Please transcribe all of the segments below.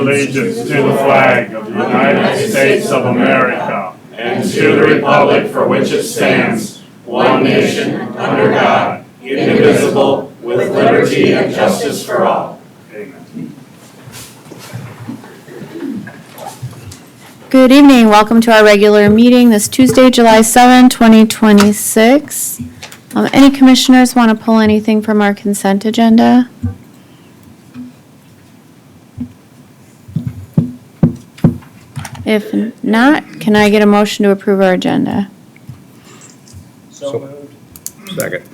allegiance to the flag of the United States of America and to the republic for which it stands, one nation, under God, indivisible, with liberty and justice for all. Amen. Good evening. Welcome to our regular meeting this Tuesday, July 7, 2026. Any commissioners want to pull anything from our consent agenda? If not, can I get a motion to approve our agenda? So moved. Second.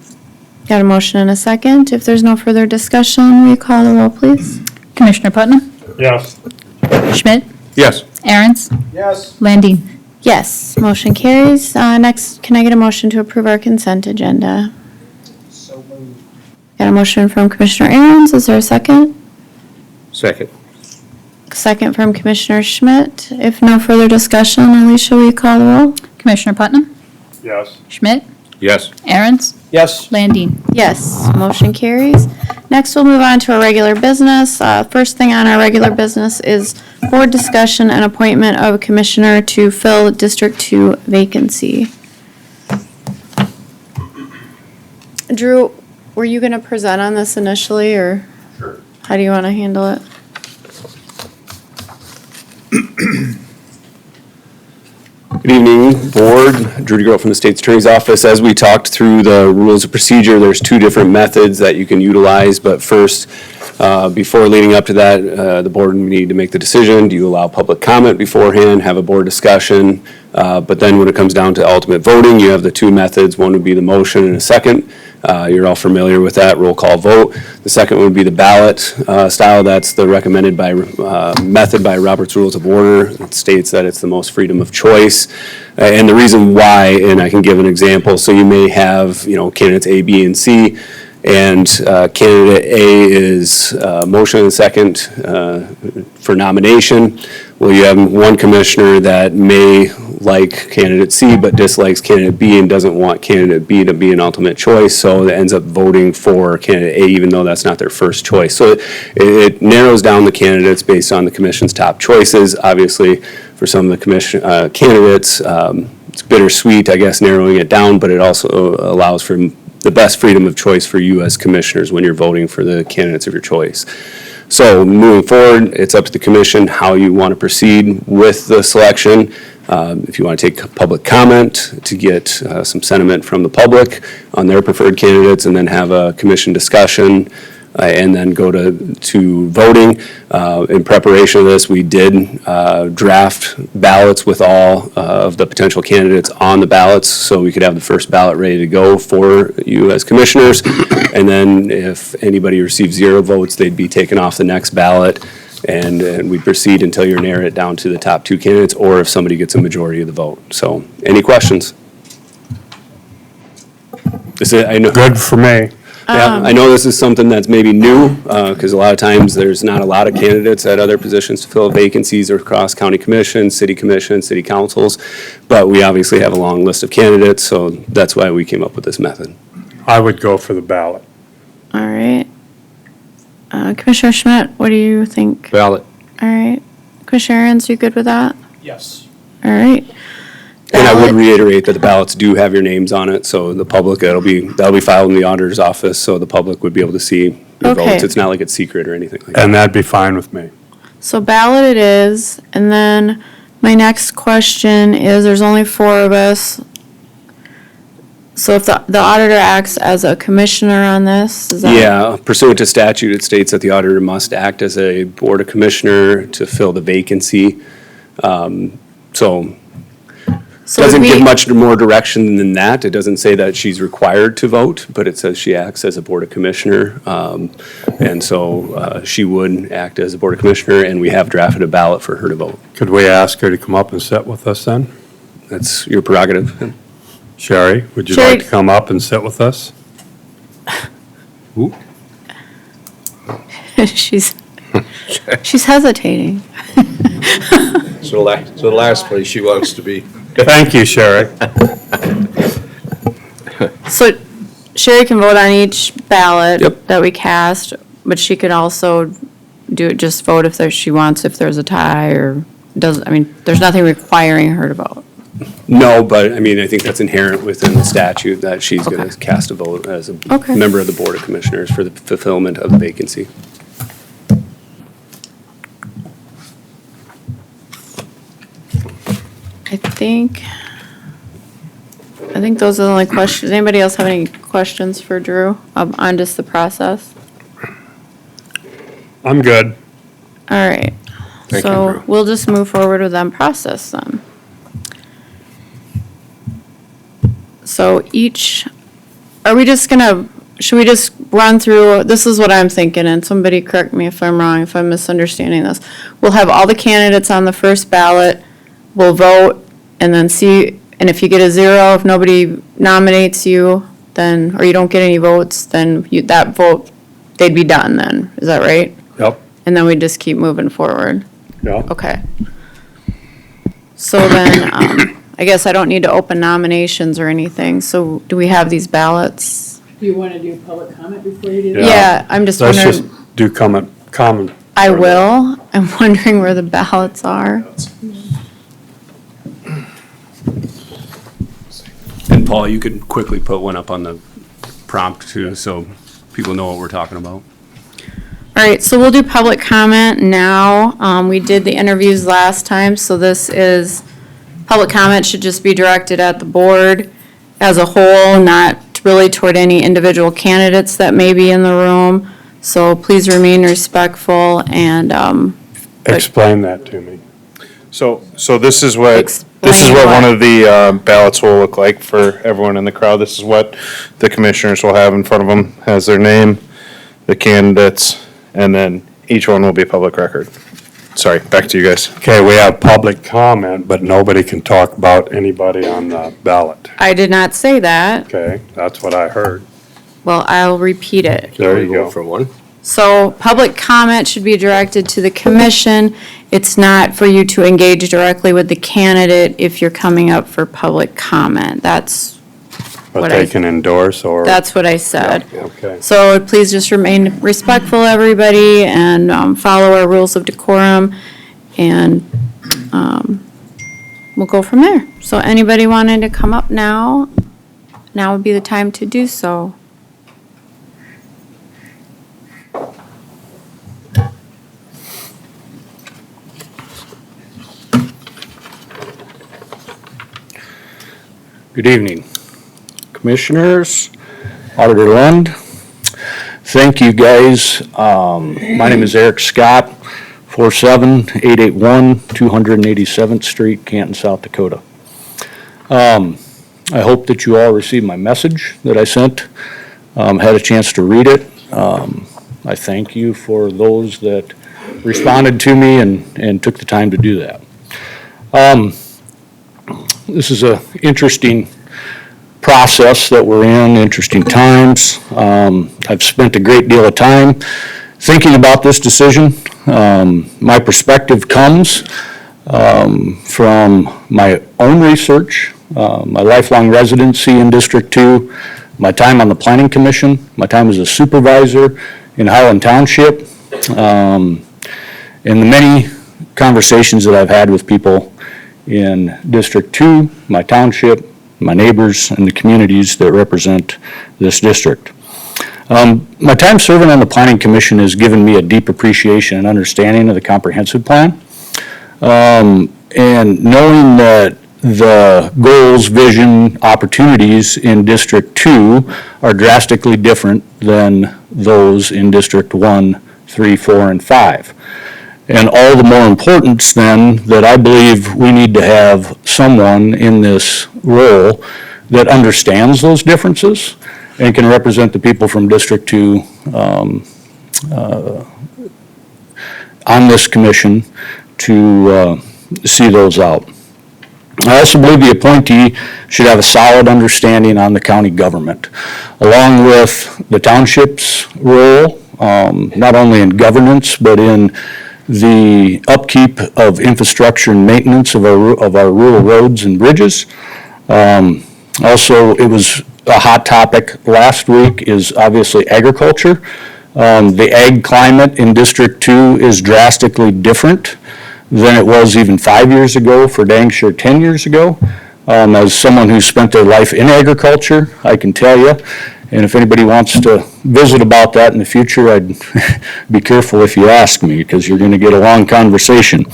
Got a motion and a second. If there's no further discussion, will you call the roll, please? Commissioner Putnam? Yes. Schmidt? Yes. Aaron's? Yes. Landine? Yes, motion carries. Next, can I get a motion to approve our consent agenda? So moved. Got a motion from Commissioner Aaron's. Is there a second? Second. Second from Commissioner Schmidt. If no further discussion, Alicia, will you call the roll? Commissioner Putnam? Yes. Schmidt? Yes. Aaron's? Yes. Landine? Yes, motion carries. Next, we'll move on to our regular business. First thing on our regular business is board discussion and appointment of a commissioner to fill District 2 vacancy. Drew, were you going to present on this initially, or? Sure. How do you want to handle it? Good evening, Board. Drew DeGroat from the State's Attorney's Office. As we talked through the rules of procedure, there's two different methods that you can utilize, but first, before leading up to that, the board would need to make the decision. Do you allow public comment beforehand, have a board discussion? But then when it comes down to ultimate voting, you have the two methods. One would be the motion and a second. You're all familiar with that, roll call vote. The second would be the ballot style. That's the recommended by method by Robert's Rules of Order. It states that it's the most freedom of choice. And the reason why, and I can give an example, so you may have, candidates A, B, and C, and candidate A is motion and second for nomination. Well, you have one commissioner that may like candidate C but dislikes candidate B and doesn't want candidate B to be an ultimate choice, so it ends up voting for candidate A even though that's not their first choice. So it narrows down the candidates based on the commission's top choices. Obviously, for some of the commission candidates, it's bittersweet, I guess, narrowing it down, but it also allows for the best freedom of choice for you as commissioners when you're voting for the candidates of your choice. So moving forward, it's up to the commission how you want to proceed with the selection. If you want to take public comment to get some sentiment from the public on their preferred candidates and then have a commission discussion and then go to voting. In preparation of this, we did draft ballots with all of the potential candidates on the ballots so we could have the first ballot ready to go for you as commissioners. And then if anybody receives 0 votes, they'd be taken off the next ballot. And we'd proceed until you narrow it down to the top 2 candidates or if somebody gets a majority of the vote. So any questions? I know. Good for me. Yeah, I know this is something that's maybe new, because a lot of times there's not a lot of candidates at other positions to fill vacancies or across county commissions, city councils, but we obviously have a long list of candidates, so that's why we came up with this method. I would go for the ballot. All right. Commissioner Schmidt, what do you think? Ballot. All right. Commissioner Aaron's, you good with that? Yes. All right. And I would Ballot- reiterate that the ballots do have your names on it, so the public, that'll be filed in the auditor's office, so the public would be able to see your Okay. votes. It's not like it's secret or anything like that. And that'd be fine with me. So ballot it is, and then my next question is, there's only 4 of us. So if the auditor acts as a commissioner on this, is that? Yeah, pursuant to statute, it states that the auditor must act as a board of commissioner to fill the vacancy. So Doesn't we- give much more direction than that. It doesn't say that she's required to vote, but it says she acts as a board of commissioner. And so she would act as a board of commissioner, and we have drafted a ballot for her to vote. Could we ask her to come up and sit with us then? That's your prerogative. Sherry, would you Sherry- like to come up and sit with us? Ooh. she's hesitating. So the last place she wants to be. Thank you, Sherry. So Sherry can vote on each ballot Yep. that we cast, but she could also just vote if she wants, if there's a tie, or there's nothing requiring her to vote? No, but I mean, I think that's inherent within the statute that she's going Okay. to cast a vote as a Okay. member of the Board of Commissioners for the fulfillment of the vacancy. I think those are the only questions. Anybody else have any questions for Drew on just the process? I'm good. All right. Thank you, So Drew. we'll just move forward with that process then. So should we just run through, this is what I'm thinking, and somebody correct me if I'm wrong, if I'm misunderstanding this. We'll have all the candidates on the first ballot, we'll vote, and then see, and if you get a 0, if nobody nominates you, then, or you don't get any votes, then that vote, they'd be done then, is that right? Yep. And then we just keep moving forward. Yep. Okay. So then, I guess I don't need to open nominations or anything, so do we have these ballots? Do you want to do public comment before you do that? Yeah. Yeah, I'm just Let's just wondering, do common. I will, I'm wondering where the ballots are. And Paul, you could quickly put one up on the prompt too, so people know what we're talking about. All right, so we'll do public comment now. We did the interviews last time, so this is, public comment should just be directed at the board as a whole, not really toward any individual candidates that may be in the room. So please remain respectful and, Explain that to me. So this is what Explain one what? of the ballots will look like for everyone in the crowd. This is what the commissioners will have in front of them, has their name, the candidates, and then each one will be public record. Sorry, back to you guys. Okay, we have public comment, but nobody can talk about anybody on the ballot. I did not say that. Okay, that's what I heard. Well, I'll repeat it. There you Go go. For one. So public comment should be directed to the commission. It's not for you to engage directly with the candidate if you're coming up for public comment. That's But what they I, can endorse or. that's what I said. Okay. So please just remain respectful, everybody, and follow our rules of decorum, and we'll go from there. So anybody wanting to come up now would be the time to do so. Good evening, Commissioners, Auditor Lund. Thank you, guys. My name is Eric Scott, 47881 287th Street, Canton, South Dakota. I hope that you all received my message that I sent, had a chance to read it. I thank you for those that responded to me and took the time to do that. This is an interesting process that we're in, interesting times. I've spent a great deal of time thinking about this decision. My perspective comes from my own research, my lifelong residency in District 2, my time on the Planning Commission, my time as a supervisor in Highland Township, and the many conversations that I've had with people in District 2, my township, my neighbors, and the communities that represent this district. My time serving on the Planning Commission has given me a deep appreciation and understanding of the comprehensive plan. And knowing that the goals, vision, opportunities in District 2 are drastically different than those in District 1, 3, 4, and 5. And all the more importance then that I believe we need to have someone in this role that understands those differences and can represent the people from District 2 on this commission to see those out. I also believe the appointee should have a solid understanding on the county government, along with the township's role, not only in governance, but in the upkeep of infrastructure and maintenance of our rural roads and bridges. Also, it was a hot topic last week is obviously agriculture. The ag climate in District 2 is drastically different than it was even 5 years ago, for dang sure 10 years ago. As someone who spent their life in agriculture, I can tell you, and if anybody wants to visit about that in the future, I'd be careful if you ask me, because you're going to get a long conversation.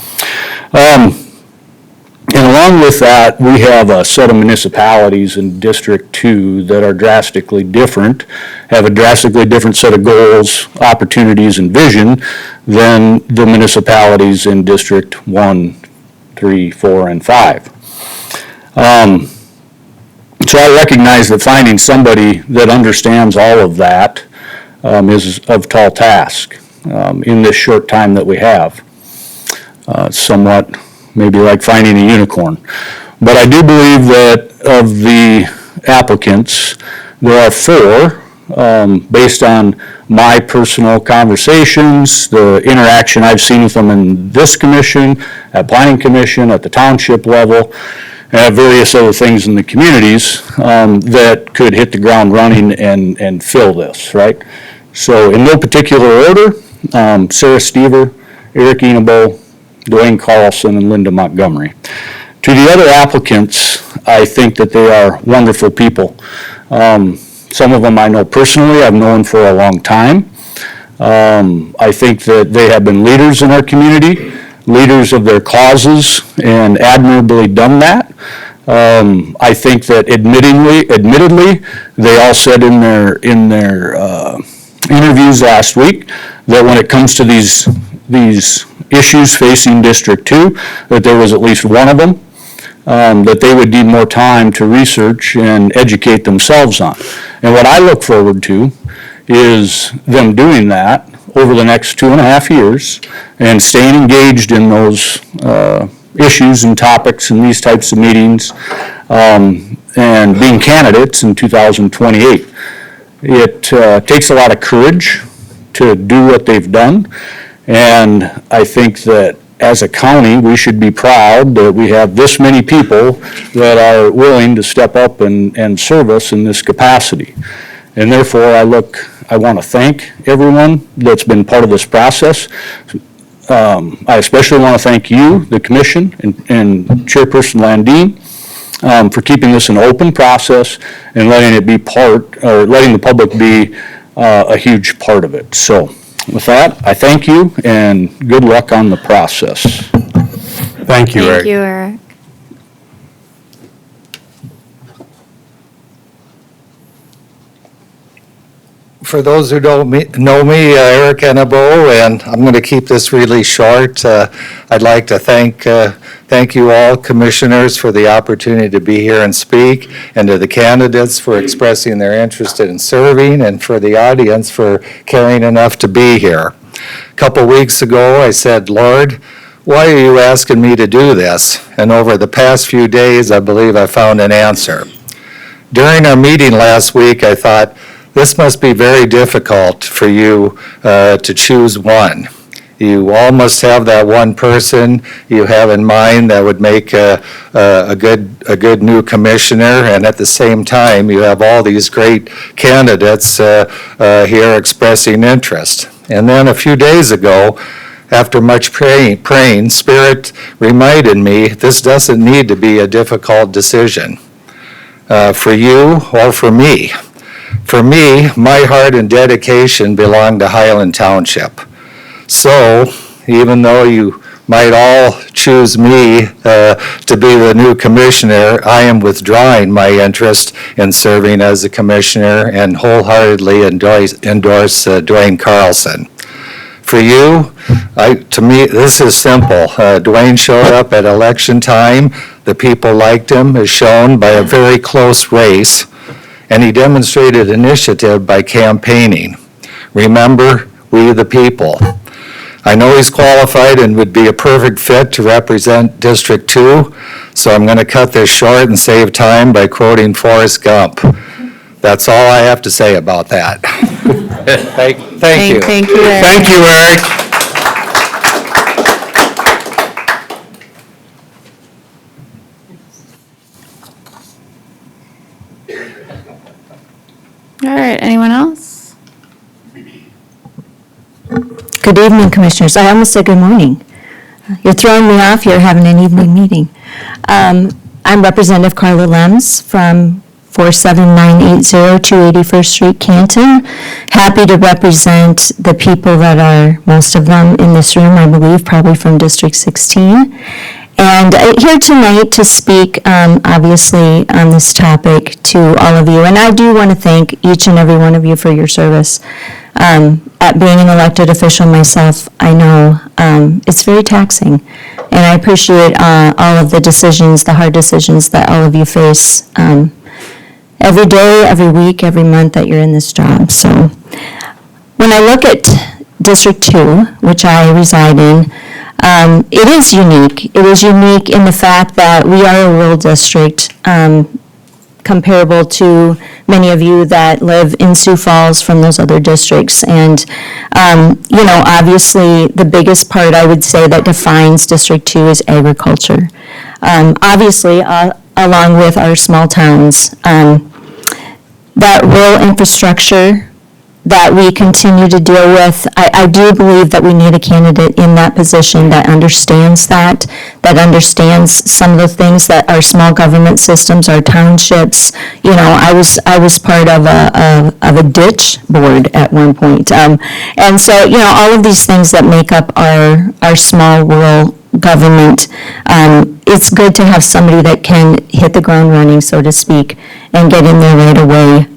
And along with that, we have a set of municipalities in District 2 that are drastically different, have a drastically different set of goals, opportunities, and vision than the municipalities in District 1, 3, 4, and 5. So I recognize that finding somebody that understands all of that is of tall task in this short time that we have. Somewhat maybe like finding a unicorn. But I do believe that of the applicants, there are 4, based on my personal conversations, the interaction I've seen with them in this commission, at planning commission, at the township level, and at various other things in the communities, that could hit the ground running and fill this, right? So in no particular order, Sarah Stever, Eric Enebo, Dwayne Carlson, and Linda Montgomery. To the other applicants, I think that they are wonderful people. Some of them I know personally, I've known for a long time. I think that they have been leaders in our community, leaders of their causes, and admirably done that. I think that admittedly, they all said in their interviews last week that when it comes to these issues facing District 2, that there was at least one of them that they would need more time to research and educate themselves on. And what I look forward to is them doing that over the next 2.5 years and staying engaged in those issues and topics in these types of meetings and being candidates in 2028. It takes a lot of courage to do what they've done. And I think that as a county, we should be proud that we have this many people that are willing to step up and serve us in this capacity. And therefore, I want to thank everyone that's been part of this process. I especially want to thank you, the commission, and Chairperson Landine, for keeping this an open process and letting the public be a huge part of it. So, with that, I thank you and good luck on the process. Thank you, Eric. Thank you, Eric. For those who don't know me, Eric Enebo, and I'm going to keep this really short. I'd like to thank you all, commissioners, for the opportunity to be here and speak, and to the candidates for expressing their interest in serving, and for the audience for caring enough to be here. A couple weeks ago, I said, Lord, why are you asking me to do this? And over the past few days, I believe I found an answer. During our meeting last week, I thought, this must be very difficult for you to choose one. You all must have that one person you have in mind that would make a good new commissioner, and at the same time, you have all these great candidates here expressing interest. And then a few days ago, after much praying, Spirit reminded me this doesn't need to be a difficult decision for you or for me. For me, my heart and dedication belong to Highland Township. So, even though you might all choose me to be the new commissioner, I am withdrawing my interest in serving as a commissioner and wholeheartedly endorse Dwayne Carlson. For you, to me, this is simple. Dwayne showed up at election time. The people liked him, as shown by a very close race. And he demonstrated initiative by campaigning. Remember, we the people. I know he's qualified and would be a perfect fit to represent District 2, so I'm going to cut this short and save time by quoting Forrest Gump. That's all I have to say about that. Thank you. Thank you, Eric. Thank you, Eric. All right, anyone else? Good evening, Commissioners. I almost said good morning. You're throwing me off here having an evening meeting. I'm Representative Carla Lems from 47980 281st Street, Canton. Happy to represent the people that are, most of them in this room, I believe, probably from District 16. And here tonight to speak, obviously, on this topic to all of you. And I do want to thank each and every one of you for your service. At being an elected official myself, I know it's very taxing. And I appreciate all of the decisions, the hard decisions that all of you face every day, every week, every month that you're in this job. So when I look at District 2, which I reside in, it is unique. It is unique in the fact that we are a rural district, comparable to many of you that live in Sioux Falls from those other districts. And, obviously, the biggest part I would say that defines District 2 is agriculture. Obviously, along with our small towns, that rural infrastructure that we continue to deal with, I do believe that we need a candidate in that position that understands that understands some of the things that our small government systems, our townships. I was part of a ditch board at one point, and so all of these things that make up our small rural government. It's good to have somebody that can hit the ground running, so to speak, and get in there right away.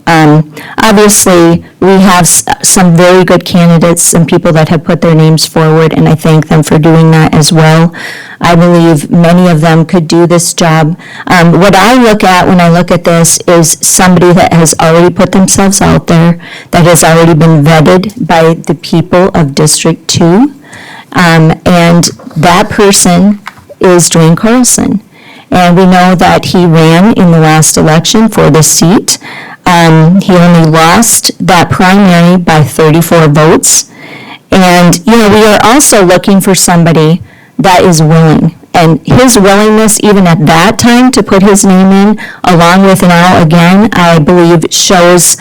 Obviously, we have some very good candidates and people that have put their names forward, and I thank them for doing that as well. I believe many of them could do this job. What I look at when I look at this is somebody that has already put themselves out there, that has already been vetted by the people of District 2, and that person is Dwayne Carlson. And we know that he ran in the last election for the seat. He only lost that primary by 34 votes. And, we are also looking for somebody that is willing. And his willingness, even at that time, to put his name in, along with now again, I believe shows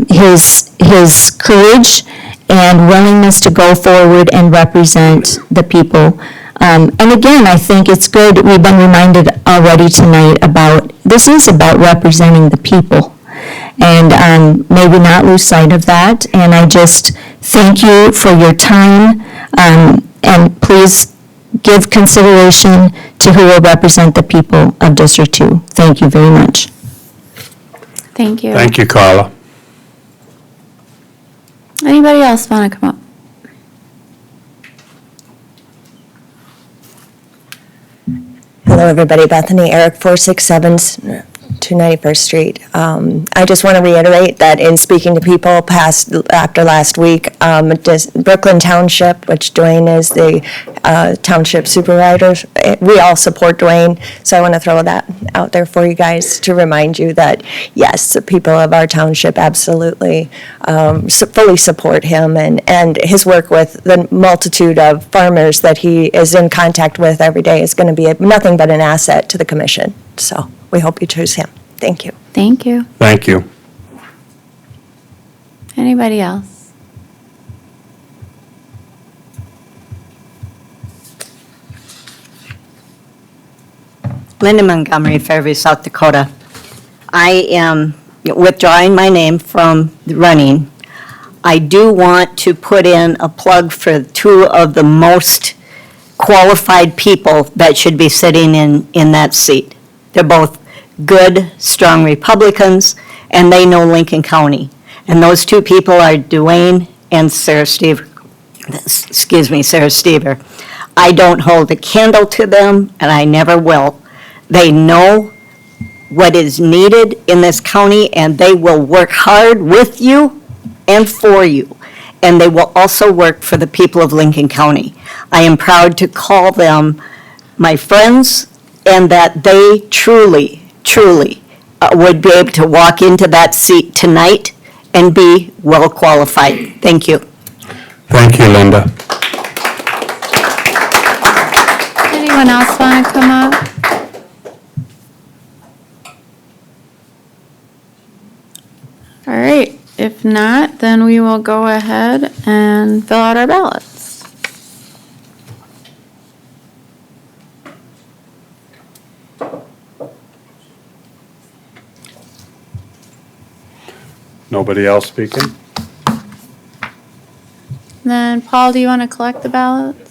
his courage and willingness to go forward and represent the people. And again, I think it's good, we've been reminded already tonight about, this is about representing the people. And maybe not lose sight of that. And I just thank you for your time. And please give consideration to who will represent the people of District 2. Thank you very much. Thank you. Thank you, Carla. Anybody else want to come up? Hello, everybody. Bethany Eric, 467 291st Street. I just want to reiterate that in speaking to people after last week, Brooklyn Township, which Dwayne is the township supervisor, we all support Dwayne. So I want to throw that out there for you guys to remind you that, yes, the people of our township absolutely fully support him and his work with the multitude of farmers that he is in contact with every day is going to be nothing but an asset to the commission. So we hope you choose him. Thank you. Thank you. Thank you. Anybody else? Linda Montgomery, Fairview, South Dakota. I am withdrawing my name from the running. I do want to put in a plug for two of the most qualified people that should be sitting in that seat. They're both good, strong Republicans, and they know Lincoln County. And those two people are Dwayne and Sarah Stever. Sarah Stever. I don't hold a candle to them, and I never will. They know what is needed in this county, and they will work hard with you and for you. And they will also work for the people of Lincoln County. I am proud to call them my friends, and that they truly would be able to walk into that seat tonight and be well qualified. Thank you. Thank you, Linda. Anyone else want to come up? All right, if not, then we will go ahead and fill out our ballots. Nobody else speaking? Then, Paul, do you want to collect the ballots?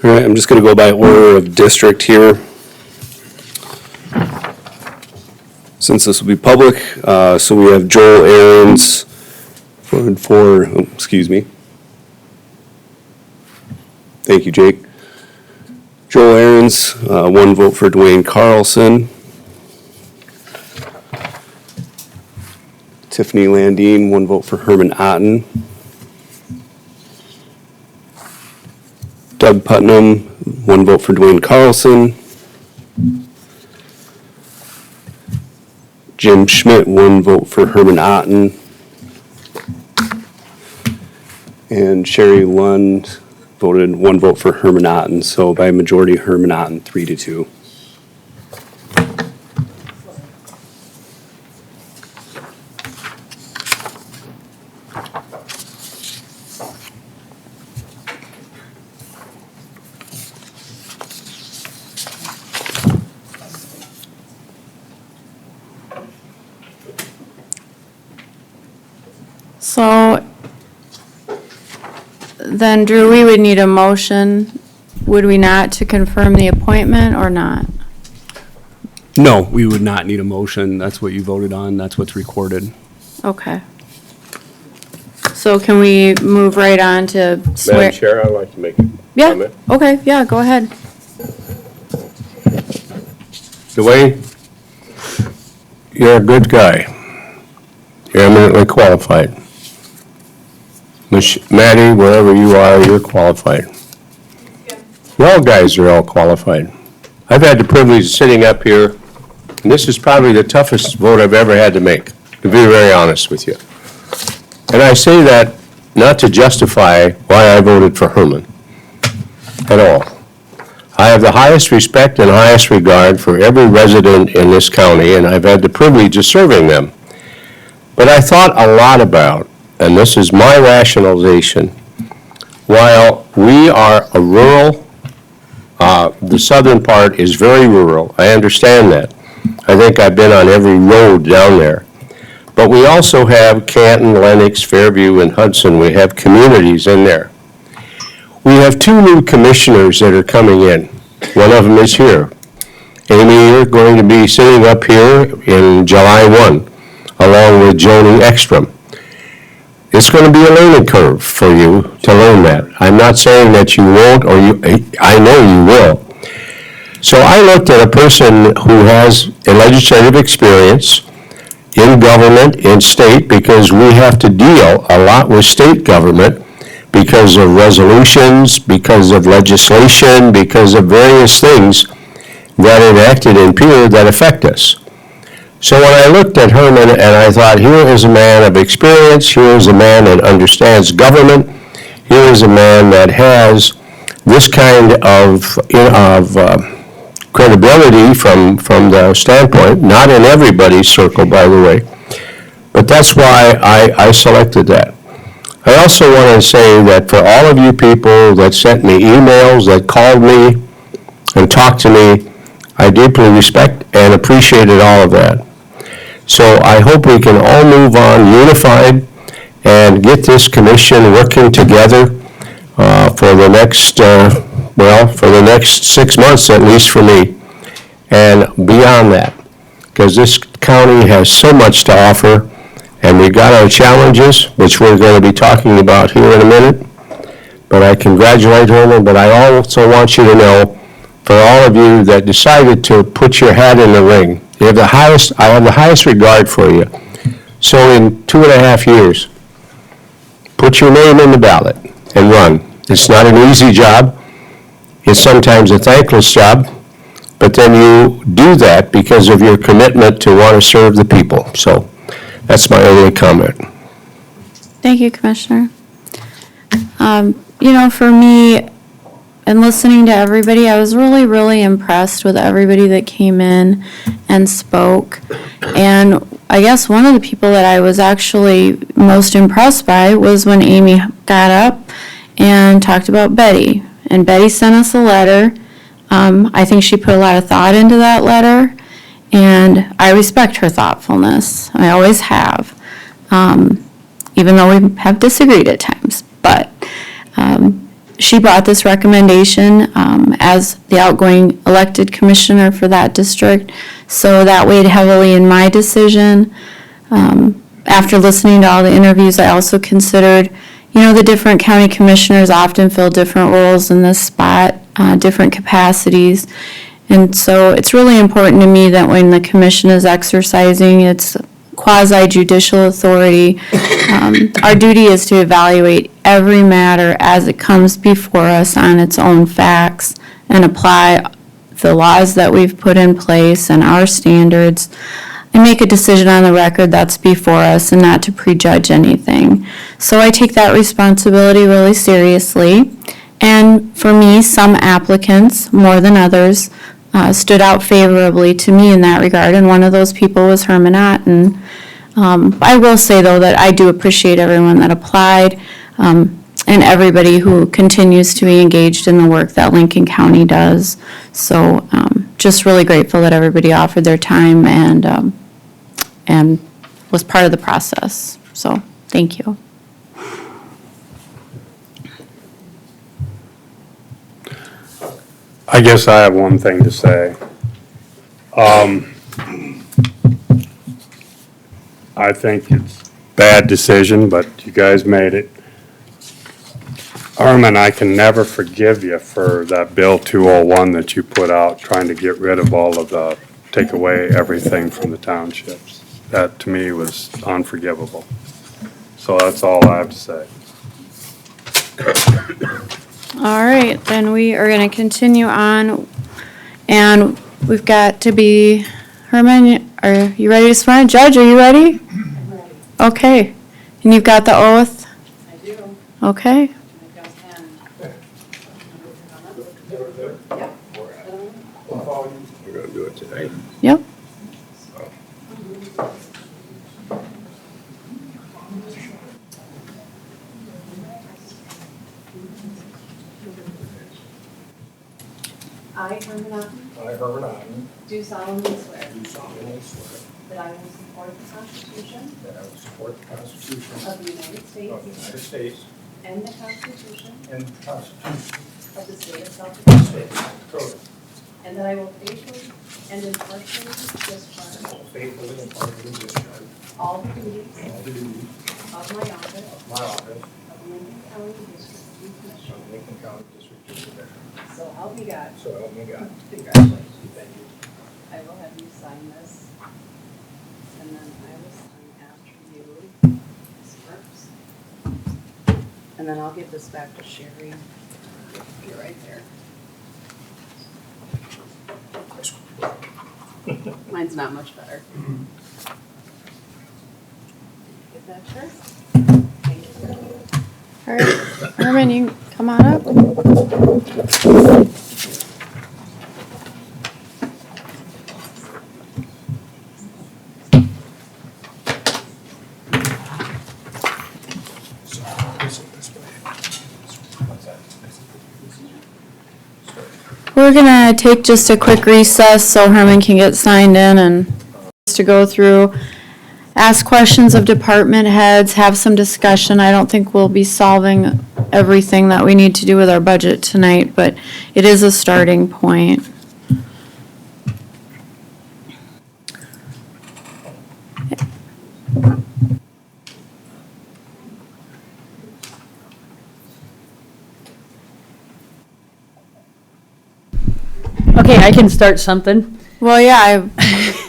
All right, I'm just going to go by order of district here. Since this will be public, so we have Joel Ahrens excuse me. Thank you, Jake. Joel Ahrens, 1 vote for Dwayne Carlson. Tiffany Landine, 1 vote for Herman Otten. Doug Putnam, 1 vote for Dwayne Carlson. Jim Schmidt, 1 vote for Herman Otten. And Sherry Lund voted 1 vote for Herman Otten, so by majority Herman Otten 3-2. So then, Drew, we would need a motion, would we not, to confirm the appointment or not? No, we would not need a motion. That's what you voted on. That's what's recorded. Okay. So can we move right on to swear? Madam Chair, I'd like to make a Yeah, comment. okay, yeah, go ahead. Dwayne, you're a good guy. You're eminently qualified. Maddie, wherever you are, you're qualified. All guys are all qualified. I've had the privilege of sitting up here, and this is probably the toughest vote I've ever had to make, to be very honest with you. And I say that not to justify why I voted for Herman at all. I have the highest respect and highest regard for every resident in this county, and I've had the privilege of serving them. But I thought a lot about, and this is my rationalization, while we are a rural, the southern part is very rural, I understand that. I think I've been on every road down there. But we also have Canton, Lenox, Fairview, and Hudson. We have communities in there. We have 2 new commissioners that are coming in. One of them is here. Amy, you're going to be sitting up here in July 1, along with Joni Ekstrom. It's going to be a learning curve for you to learn that. I'm not saying that you won't, or I know you will. So I looked at a person who has a legislative experience in government, in state, because we have to deal a lot with state government because of resolutions, because of legislation, because of various things that are enacted in Pierre that affect us. So when I looked at Herman and I thought, here is a man of experience, here is a man that understands government, here is a man that has this kind of credibility from the standpoint, not in everybody's circle, by the way, but that's why I selected that. I also want to say that for all of you people that sent me emails, that called me and talked to me, I deeply respect and appreciated all of that. So I hope we can all move on unified and get this commission working together for the next, for the next 6 months, at least for me. and beyond that, because this county has so much to offer, and we've got our challenges, which we're going to be talking about here in a minute. But I congratulate her, but I also want you to know, for all of you that decided to put your hat in the ring, I have the highest regard for you. So in 2.5 years, put your name in the ballot and run. It's not an easy job. It's sometimes a thankless job, but then you do that because of your commitment to want to serve the people. So that's my only comment. Thank you, Commissioner. For me, and listening to everybody, I was really, really impressed with everybody that came in and spoke. And I guess one of the people that I was actually most impressed by was when Amy got up and talked about Betty. And Betty sent us a letter. I think she put a lot of thought into that letter, and I respect her thoughtfulness. I always have, even though we have disagreed at times. But she brought this recommendation as the outgoing elected commissioner for that district, so that weighed heavily in my decision. After listening to all the interviews, I also considered, the different county commissioners often fill different roles in this spot, different capacities. And so it's really important to me that when the commission is exercising its quasi-judicial authority, our duty is to evaluate every matter as it comes before us on its own facts and apply the laws that we've put in place and our standards and make a decision on the record that's before us and not to prejudge anything. So I take that responsibility really seriously. And for me, some applicants, more than others, stood out favorably to me in that regard, and one of those people was Herman Otten. I will say, though, that I do appreciate everyone that applied, and everybody who continues to be engaged in the work that Lincoln County does. So just really grateful that everybody offered their time and was part of the process. So thank you. I guess I have one thing to say. I think it's a bad decision, but you guys made it. Herman, I can never forgive you for that Bill 201 that you put out, trying to get rid of all of the, take away everything from the townships. That, to me, was unforgivable. So that's all I have to say. All right, then we are going to continue on, and we've got to be, Herman, are you ready to swear? Judge, are you ready? I'm ready. Okay, and you've got the oath? I do. Okay. We're going to do it today. Yep. I, Herman Otten, I, Herman Otten, do solemnly swear do solemnly swear that I will support the Constitution that I will support the Constitution of the United States of the United States and the Constitution and the Constitution of the State of South of the Dakota, State of South Dakota, and that I will faithfully and impartially and discharge will faithfully and impartially discharge all the duties all the duties of my office of my office of Lincoln County District Two Commissioner. of Lincoln County District 2 Commissioner. So help me God. So help me God. Congratulations. Thank you. I will have you sign this, and then I will sign after you. This first. And then I'll give this back to Sherry. You're right there. Mine's not much better. Get that, Sherry? Thank you. All right, Herman, you can come on up. We're gonna take just a quick recess so Herman can get signed in and just to go through, ask questions of department heads, have some discussion. I don't think we'll be solving everything that we need to do with our budget tonight, but it is a starting point. Okay, I can start something. Well, yeah, I,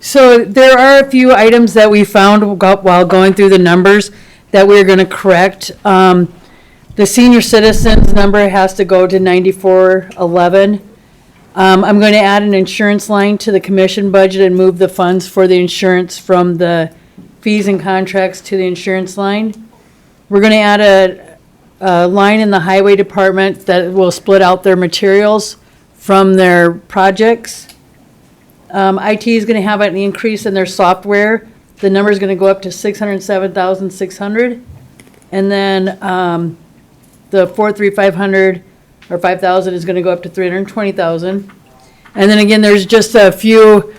So there are a few items that we found while going through the numbers that we're gonna correct. The senior citizens number has to go to 9411. I'm going to add an insurance line to the commission budget and move the funds for the insurance from the fees and contracts to the insurance line. We're going to add a line in the highway department that will split out their materials from their projects. IT is going to have an increase in their software. The number is going to go up to 607,600. And then the 43500 or 5,000 is going to go up to 320,000. And then again, there's just a few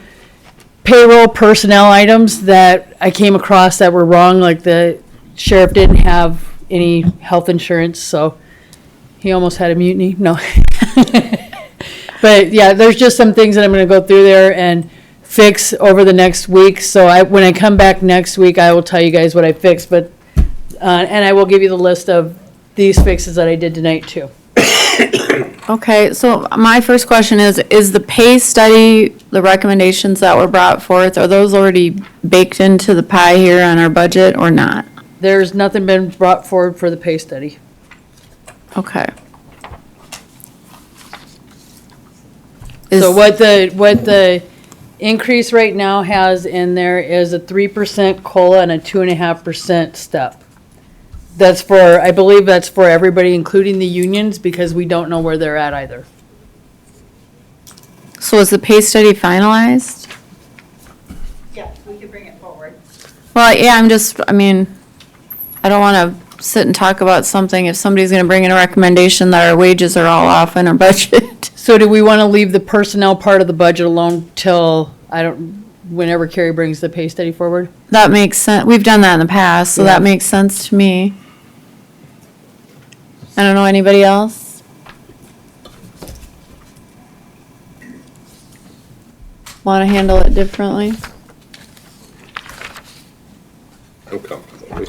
payroll personnel items that I came across that were wrong, like the sheriff didn't have any health insurance, so he almost had a mutiny. No. But yeah, there's just some things that I'm going to go through there and fix over the next week. So when I come back next week, I will tell you guys what I fixed. But and I will give you the list of these fixes that I did tonight too. okay, so my first question is the pay study, the recommendations that were brought forth, are those already baked into the pie here on our budget or not? There's nothing been brought forward for the pay study. Okay. So what the increase right now has in there is a 3% COLA and a 2.5% step. That's for, I believe that's for everybody, including the unions, because we don't know where they're at either. So is the pay study finalized? Yeah, we could bring it forward. Well, yeah, I mean, I don't want to sit and talk about something if somebody's going to bring in a recommendation that our wages are all off in our budget. So do we want to leave the personnel part of the budget alone till, whenever Carrie brings the pay study forward? That makes sense. We've done that in the past, so that makes sense to me. I don't know, anybody else? Want to handle it differently? I'm comfortable.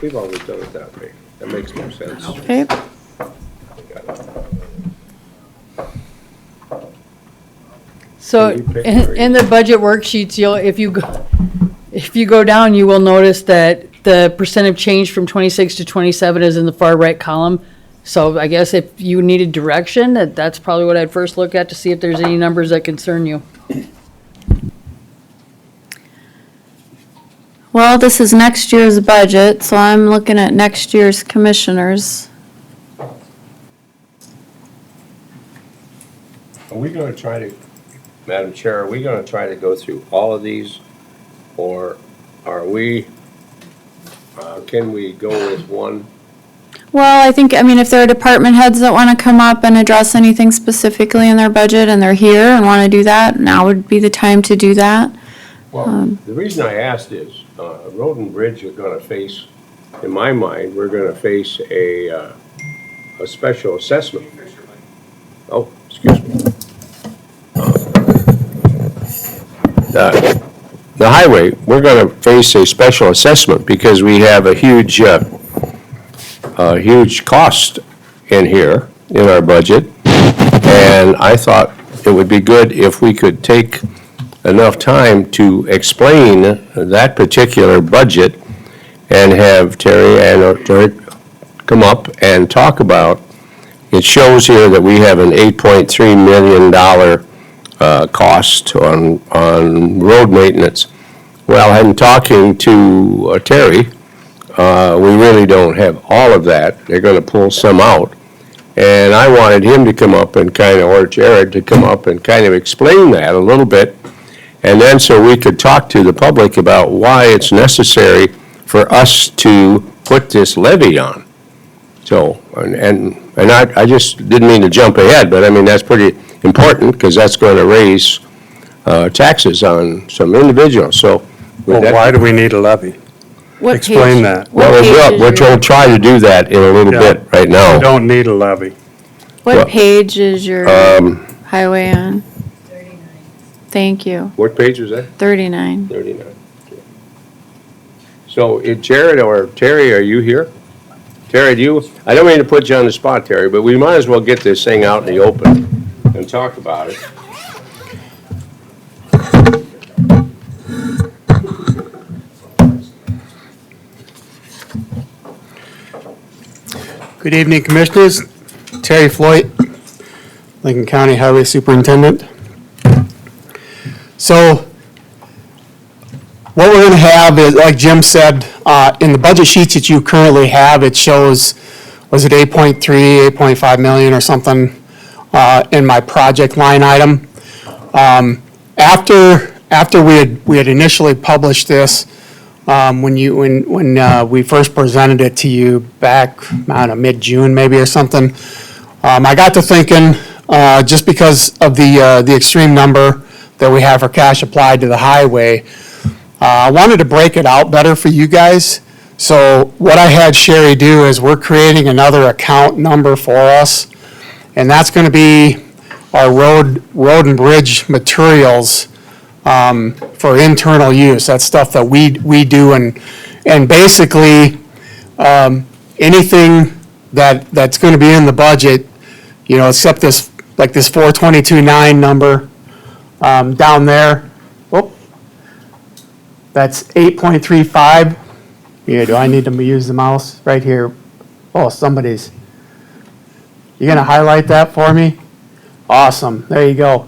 We've always done it that way. That makes more sense. Okay. So in the budget worksheets, if you go down, you will notice that the percent of change from 26 to 27 is in the far right column. So I guess if you needed direction, that's probably what I'd first look at to see if there's any numbers that concern you. Well, this is next year's budget, so I'm looking at next year's commissioners. Are we going to try to, Madam Chair, are we going to try to go through all of these? Or are we, can we go with one? Well, I mean, if there are department heads that want to come up and address anything specifically in their budget and they're here and want to do that, now would be the time to do that. Well, the reason I asked is, Road and Bridge are going to face, in my mind, we're going to face a special assessment. Oh, excuse me. The highway, we're going to face a special assessment because we have a huge cost in here, in our budget. And I thought it would be good if we could take enough time to explain that particular budget and have Terry and come up and talk about. It shows here that we have an $8.3 million cost on road maintenance. Well, in talking to Terry, we really don't have all of that. They're going to pull some out. And I wanted him to come up and or Jared to come up and kind of explain that a little bit. And then so we could talk to the public about why it's necessary for us to put this levy on. So, and I just didn't mean to jump ahead, but I mean, that's pretty important because that's going to raise taxes on some individuals. So, Well, why do we need a levy? What Explain page- that. what page is we're your- going to try to do that in a little Yeah. bit right We now. don't need a levy. What page is your highway on? 39. Thank you. What page is that? 39. 39. So Jared or Terry, are you here? Terry, I don't mean to put you on the spot, Terry, but we might as well get this thing out in the open and talk about it. Good evening, Commissioners. Terry Floyd, Lincoln County Highway Superintendent. So what we're going to have is, like Jim said, in the budget sheets that you currently have, it shows, was it 8.3, 8.5 million or something in my project line item. After we had initially published this, when we first presented it to you back, I don't know, mid-June maybe or something, I got to thinking, just because of the extreme number that we have for cash applied to the highway, I wanted to break it out better for you guys. So what I had Sherry do is we're creating another account number for us, and that's going to be our road and bridge materials for internal use. That's stuff that we do, and basically anything that's going to be in the budget, except this 422.9 number down there. Oh, that's 8.35. Yeah, do I need to use the mouse right here? Oh, somebody's. You gonna highlight that for me? Awesome. There you go.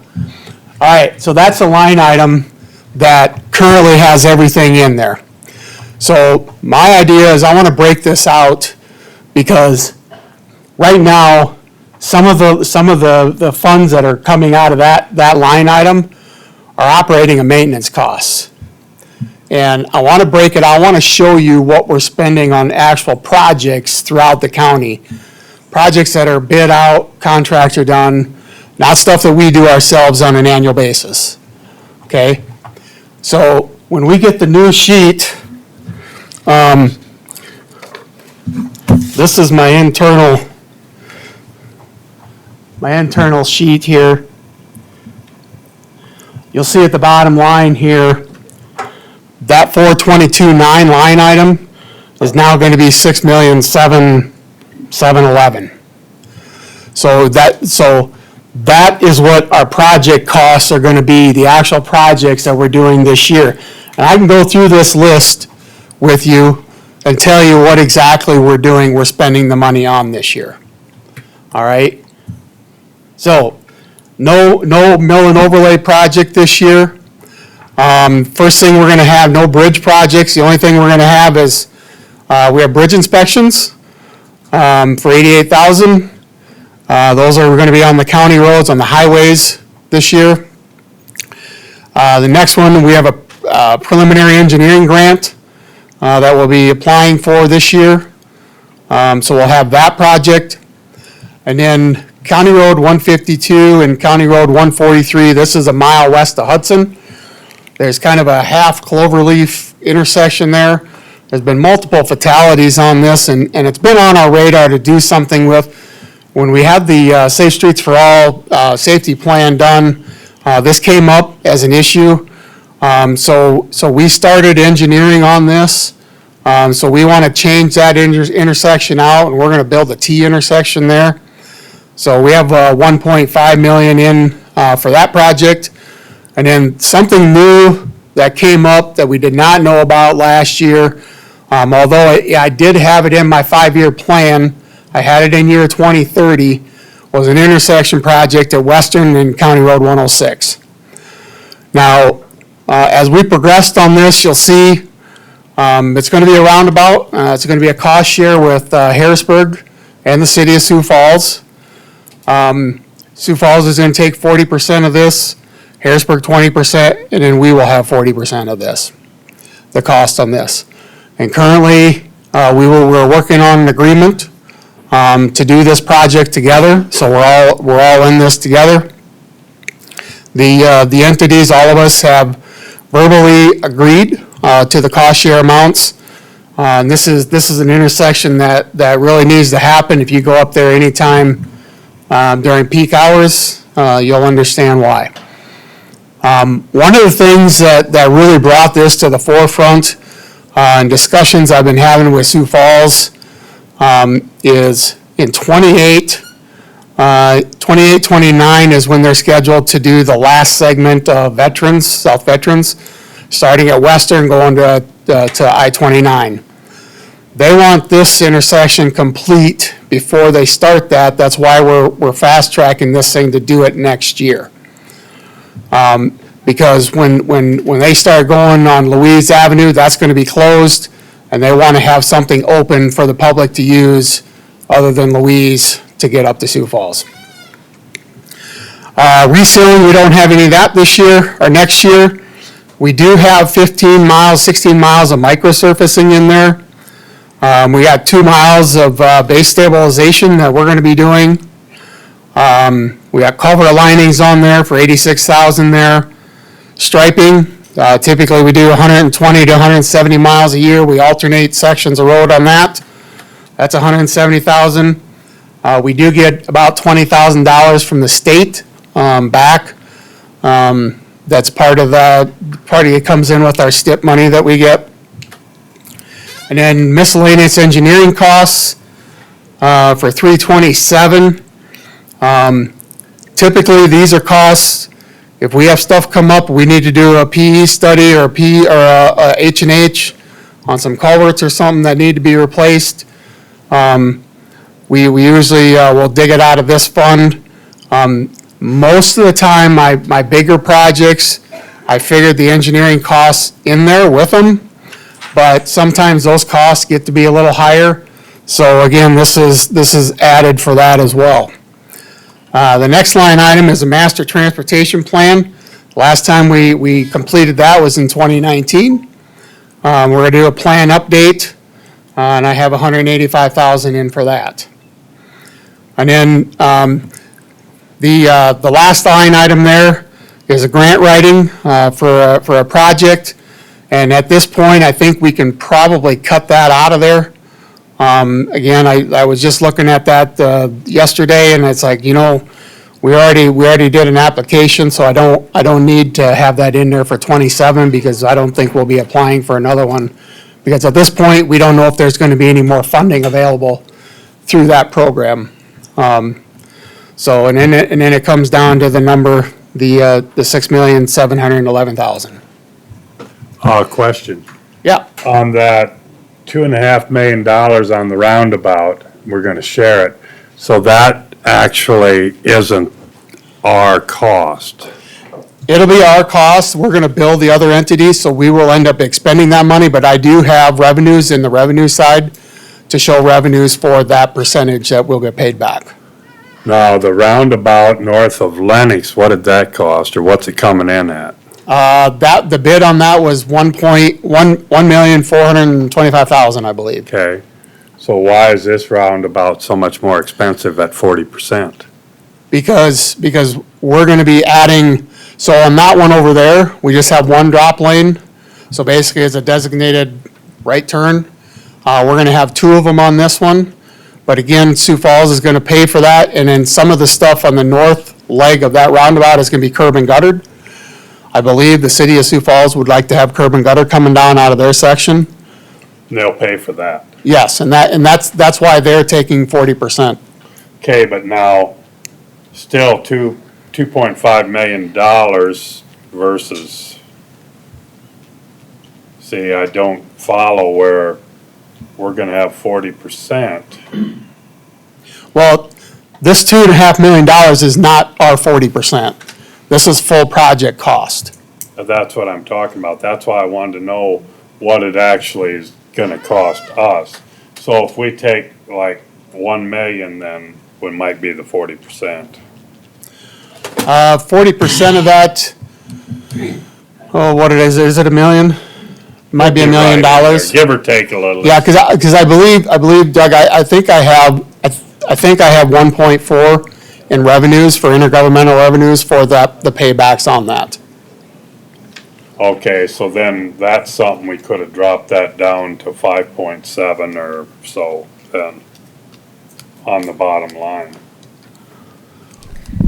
All right, so that's a line item that currently has everything in there. So my idea is I want to break this out because right now some of the funds that are coming out of that line item are operating and maintenance costs. And I want to break it out. I want to show you what we're spending on actual projects throughout the county. Projects that are bid out, contracts are done, not stuff that we do ourselves on an annual basis. Okay? So when we get the new sheet, this is my internal sheet here. You'll see at the bottom line here, that 422.9 line item is now going to be $6,711,000. So that is what our project costs are going to be, the actual projects that we're doing this year. And I can go through this list with you and tell you what exactly we're spending the money on this year. All right? So, no mill and overlay project this year. First thing we're going to have, no bridge projects. The only thing we're going to have is we have bridge inspections for $88,000. Those are going to be on the county roads, on the highways this year. The next one, we have a preliminary engineering grant that we'll be applying for this year. So we'll have that project. And then County Road 152 and County Road 143, this is a mile west of Hudson. There's kind of a half cloverleaf intersection there. There's been multiple fatalities on this, and it's been on our radar to do something with. When we had the Safe Streets for All safety plan done, this came up as an issue. So we started engineering on this. So we want to change that intersection out, and we're going to build a T intersection there. So we have 1.5 million in for that project. And then something new that came up that we did not know about last year, although I did have it in my 5-year plan, I had it in year 2030, was an intersection project at Western and County Road 106. Now, as we progressed on this, you'll see it's going to be a roundabout. It's going to be a cost share with Harrisburg and the city of Sioux Falls. Sioux Falls is going to take 40% of this, Harrisburg 20%, and then we will have 40% of this, the cost on this. And currently, we're working on an agreement to do this project together, so we're all in this together. The entities, all of us, have verbally agreed to the cost share amounts. And this is an intersection that really needs to happen. If you go up there anytime during peak hours, you'll understand why. One of the things that really brought this to the forefront and discussions I've been having with Sioux Falls, is in 28, 29 is when they're scheduled to do the last segment of Veterans, South Veterans, starting at Western, going to I-29. They want this intersection complete before they start that. That's why we're fast tracking this thing to do it next year. Because when they start going on Louise Avenue, that's going to be closed, and they want to have something open for the public to use other than Louise to get up to Sioux Falls. Resealing, we don't have any of that this year or next year. We do have 15 miles, 16 miles of microsurfacing in there. We got 2 miles of base stabilization that we're going to be doing. We got culvert linings on there for 86,000 there. Striping, typically we do 120 to 170 miles a year. We alternate sections of road on that. That's 170,000. We do get about $20,000 from the state back. That's part of it comes in with our STIP money that we get. And then miscellaneous engineering costs for 327. Typically, these are costs, if we have stuff come up, we need to do a PE study or a H&H on some culverts or something that need to be replaced. We usually will dig it out of this fund. Most of the time, my bigger projects, I figured the engineering costs in there with them, but sometimes those costs get to be a little higher. So again, this is added for that as well. The next line item is a master transportation plan. Last time we completed that was in 2019. We're going to do a plan update, and I have 185,000 in for that. And then the last line item there is a grant writing for a project. And at this point, I think we can probably cut that out of there. Again, I was just looking at that yesterday, and it's like, we already did an application, so I don't need to have that in there for 27 because I don't think we'll be applying for another one. Because at this point, we don't know if there's going to be any more funding available through that program. So, and then it comes down to the number, the $6,711,000. Question. Yeah. On that $2.5 million on the roundabout, we're gonna share it. So that actually isn't our cost. It'll be our cost. We're going to bill the other entities, so we will end up expending that money, but I do have revenues in the revenue side to show revenues for that percentage that will get paid back. Now, the roundabout north of Lennox, what did that cost, or what's it coming in at? The bid on that was $1,425,000, I believe. Okay, so why is this roundabout so much more expensive at 40%? Because we're going to be adding, so on that one over there, we just have one drop lane. So basically, it's a designated right turn. We're going to have 2 of them on this one. But again, Sioux Falls is going to pay for that. And then some of the stuff on the north leg of that roundabout is going to be curb and guttered. I believe the city of Sioux Falls would like to have curb and gutter coming down out of their section. They'll pay for that. Yes, and that's why they're taking 40%. Okay, but now, still $2.5 million versus, see, I don't follow where we're gonna have 40%. Well, this $2.5 million is not our 40%. This is full project cost. That's what I'm talking about. That's why I wanted to know what it actually is gonna cost us. So if we take like 1 million, then it might be the 40%. 40% of that, what it is it $1 million? Might be $1 million. Give or take a little. Yeah, because I believe, Doug, I think I have 1.4 in revenues for intergovernmental revenues for the paybacks on that. Okay, so then that's something we could have dropped that down to 5.7 or so then on the bottom line.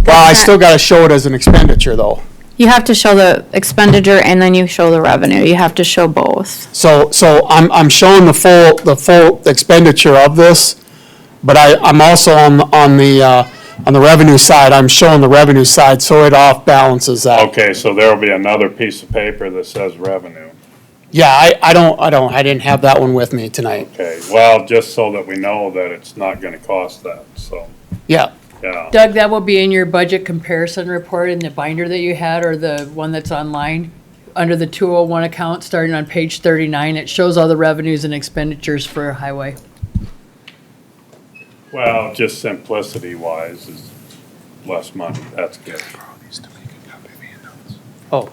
Well, I still gotta show it as an expenditure though. You have to show the expenditure and then you show the revenue. You have to show both. So I'm showing the full expenditure of this, but I'm also on the revenue side, I'm showing the revenue side, so it off balances that. Okay, so there'll be another piece of paper that says revenue. Yeah, I didn't have that one with me tonight. Okay, well, just so that we know that it's not gonna cost that, so, Yeah, yeah. Doug, that will be in your budget comparison report in the binder that you had, or the one that's online, under the 201 account, starting on page 39. It shows all the revenues and expenditures for highway. Well, just simplicity wise is less money, that's good. oh,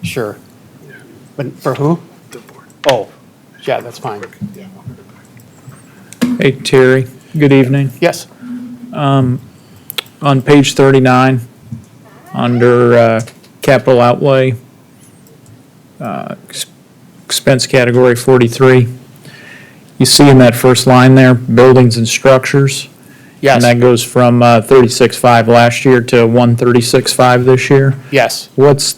sure. But for who? The board. Oh, yeah, that's fine. Hey, Terry, good evening. Yes, On page 39, under capital outlay, expense category 43, you see in that first line there, buildings and structures? yes, And that goes from 36.5 last year to 136.5 this year? yes. What's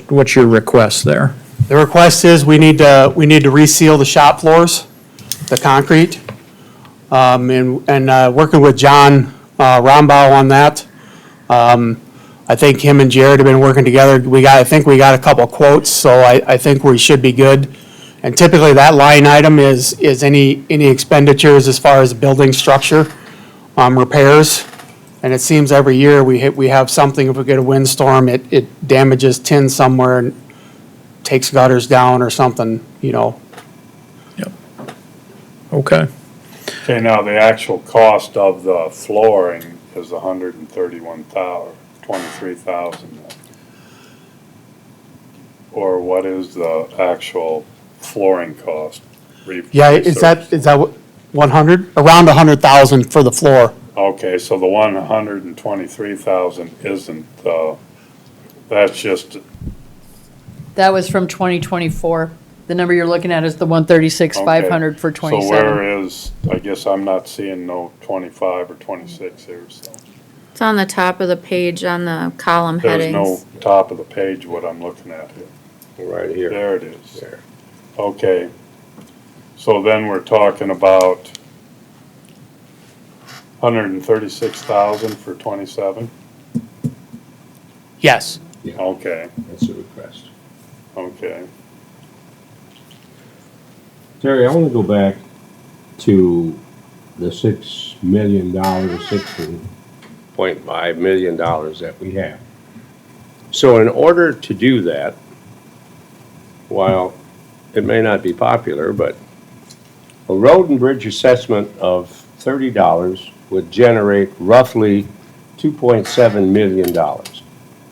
what's your request there? The request is we need to reseal the shop floors, the concrete. And working with John Rombau on that. I think him and Jared have been working together. I think we got a couple quotes, so I think we should be good. And typically that line item is any expenditures as far as building structure, repairs. And it seems every year we have something, if we get a windstorm, it damages tin somewhere and takes gutters down or something, Okay. Okay, now the actual cost of the flooring is 23,000. Or what is the actual flooring cost? Yeah, is that what, 100? Around 100,000 for the floor. Okay, so the 123,000 isn't, that's just, That was from 2024. The number you're looking at is the 136,500 for so 27. where is, I guess I'm not seeing no 25 or 26 here, so. It's on the top of the page on the column There's headings. no top of the page what I'm looking at here. Right here. There it is. There. Okay. So then we're talking about 136,000 for 27? Yes. Okay, That's the request. okay. Terry, I want to go back to the $6 million, $16.5 million that we have. So in order to do that, while it may not be popular, but a road and bridge assessment of $30 would generate roughly $2.7 million,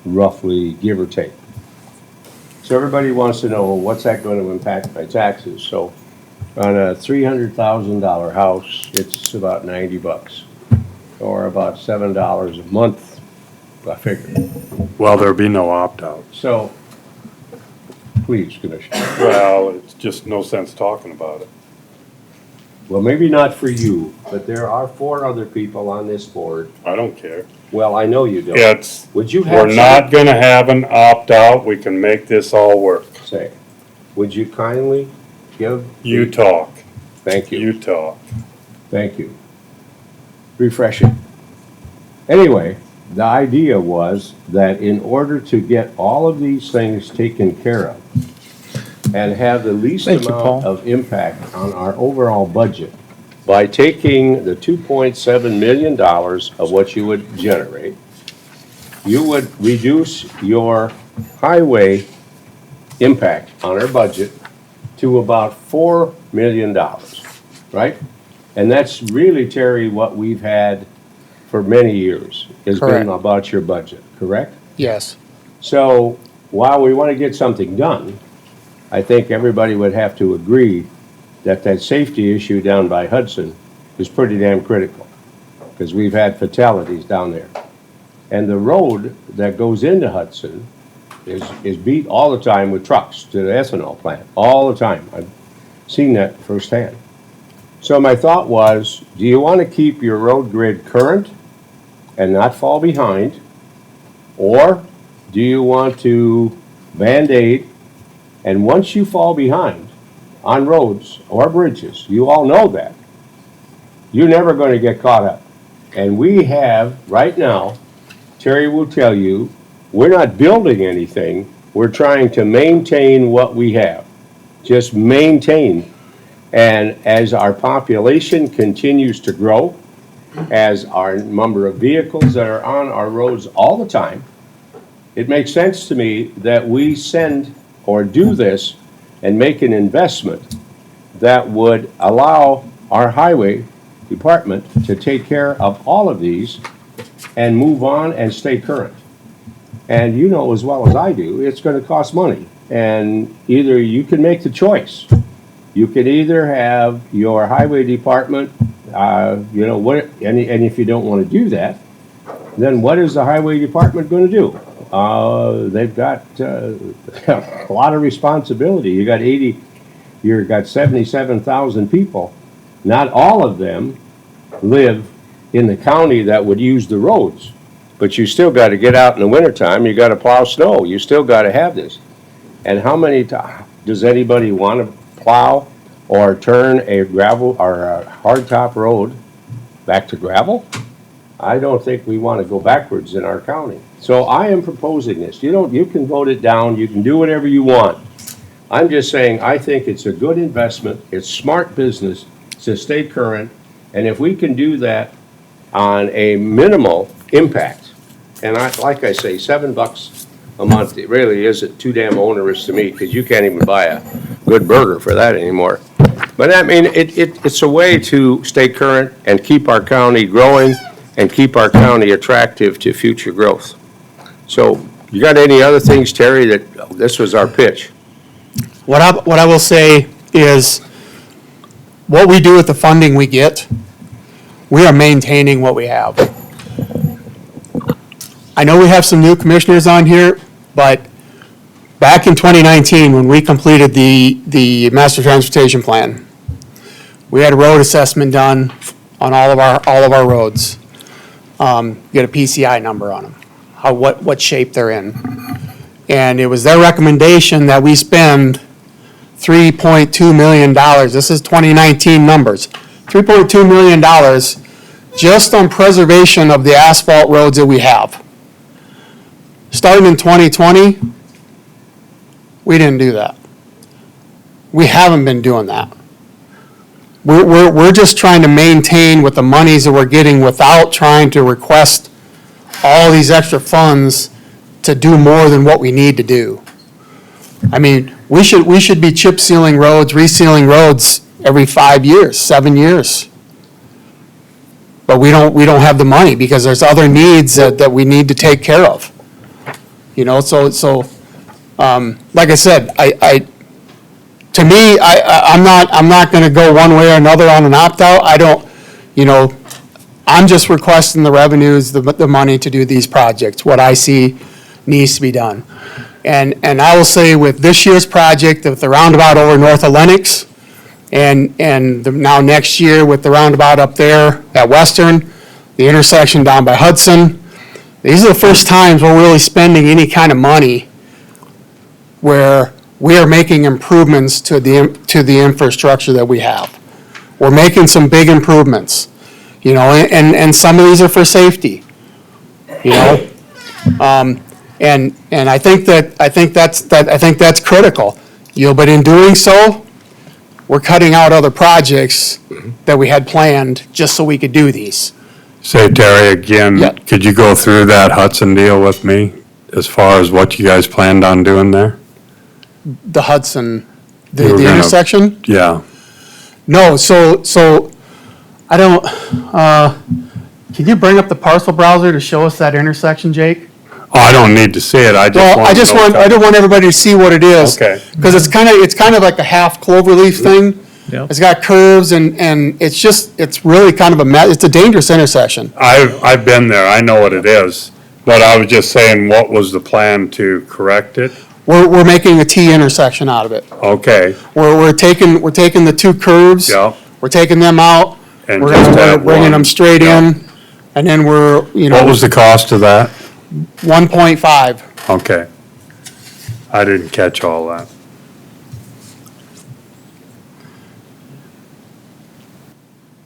roughly, give or take. So everybody wants to know, well, what's that going to impact my taxes? So on a $300,000 house, it's about $90, or about $7 a month, I figure. Well, there'll be no opt-out. So, please, Commissioner. Well, it's just no sense talking about it. Well, maybe not for you, but there are 4 other people on this board. I don't care. Well, I know you don't. It's, Would you have we're not gonna have an opt-out, we can make this all work. say, would you kindly give? You talk, Thank you. you talk. Thank you. Refreshing. Anyway, the idea was that in order to get all of these things taken care of and have the least Thank you, amount Paul. of impact on our overall budget, by taking the $2.7 million of what you would generate, you would reduce your highway impact on our budget to about $4 million, right? And that's really, Terry, what we've had for many years, has been Correct. about your budget, correct? Yes. So while we want to get something done, I think everybody would have to agree that that safety issue down by Hudson is pretty damn critical, because we've had fatalities down there. And the road that goes into Hudson is beat all the time with trucks to the ethanol plant, all the time. I've seen that firsthand. So my thought was, do you want to keep your road grid current and not fall behind? Or do you want to Band-Aid? And once you fall behind on roads or bridges, you all know that, you're never going to get caught up. And we have, right now, Terry will tell you, we're not building anything. We're trying to maintain what we have. Just maintain. And as our population continues to grow, as our number of vehicles that are on our roads all the time, it makes sense to me that we send or do this and make an investment that would allow our highway department to take care of all of these and move on and stay current. And you know as well as I do, it's going to cost money. And either you can make the choice. You can either have your highway department, and if you don't want to do that, then what is the highway department going to do? They've got a lot of responsibility. You've got 77,000 people. Not all of them live in the county that would use the roads, but you still got to get out in the wintertime. You got to plow snow. You still got to have this. And how many does anybody want to plow or turn a gravel or a hardtop road back to gravel? I don't think we want to go backwards in our county. So I am proposing this. You can vote it down. You can do whatever you want. I'm just saying, I think it's a good investment. It's smart business to stay current. And if we can do that on a minimal impact, and like I say, $7 a month, it really isn't too damn onerous to me, because you can't even buy a good burger for that anymore. But I mean, it's a way to stay current and keep our county growing and keep our county attractive to future growth. So, you got any other things, Terry, this was our pitch? What I will say is, what we do with the funding we get, we are maintaining what we have. I know we have some new commissioners on here, but back in 2019, when we completed the master transportation plan, we had a road assessment done on all of our roads. Get a PCI number on them, what shape they're in. And it was their recommendation that we spend $3.2 million, this is 2019 numbers, $3.2 million just on preservation of the asphalt roads that we have. Starting in 2020, we didn't do that. We haven't been doing that. We're just trying to maintain with the monies that we're getting without trying to request all these extra funds to do more than what we need to do. I mean, we should be chip sealing roads, resealing roads every 5 years, 7 years. But we don't have the money because there's other needs that we need to take care of. You know, so like I said, to me, I'm not going to go one way or another on an opt-out. I'm just requesting the revenues, the money to do these projects, what I see needs to be done. And I will say with this year's project, with the roundabout over north of Lenox, and now next year with the roundabout up there at Western, the intersection down by Hudson, these are the first times we're really spending any kind of money where we are making improvements to the infrastructure that we have. We're making some big improvements, and some of these are for safety, and I think that's critical, but in doing so, we're cutting out other projects that we had planned just so we could do these. Say, Terry, again, Yeah. could you go through that Hudson deal with me as far as what you guys planned on doing there? The Hudson, You were the gonna- intersection? Yeah. No, so I don't, can you bring up the parcel browser to show us that intersection, Jake? Oh, I don't need to see it, I just Well, want to know. I just want everybody to see what it is. Okay. Because it's kind of like a half cloverleaf thing. Yeah. It's got curves and it's really kind of a mess. It's a dangerous intersection. I've been there, I know what it is, but I was just saying, what was the plan to correct it? We're making a T intersection out of it. Okay, We're taking the two curves. yeah, We're taking them out. and We're just gonna- have bringing one. them straight Yeah. in. And then we're, What was the cost of that? 1.5. Okay. I didn't catch all that.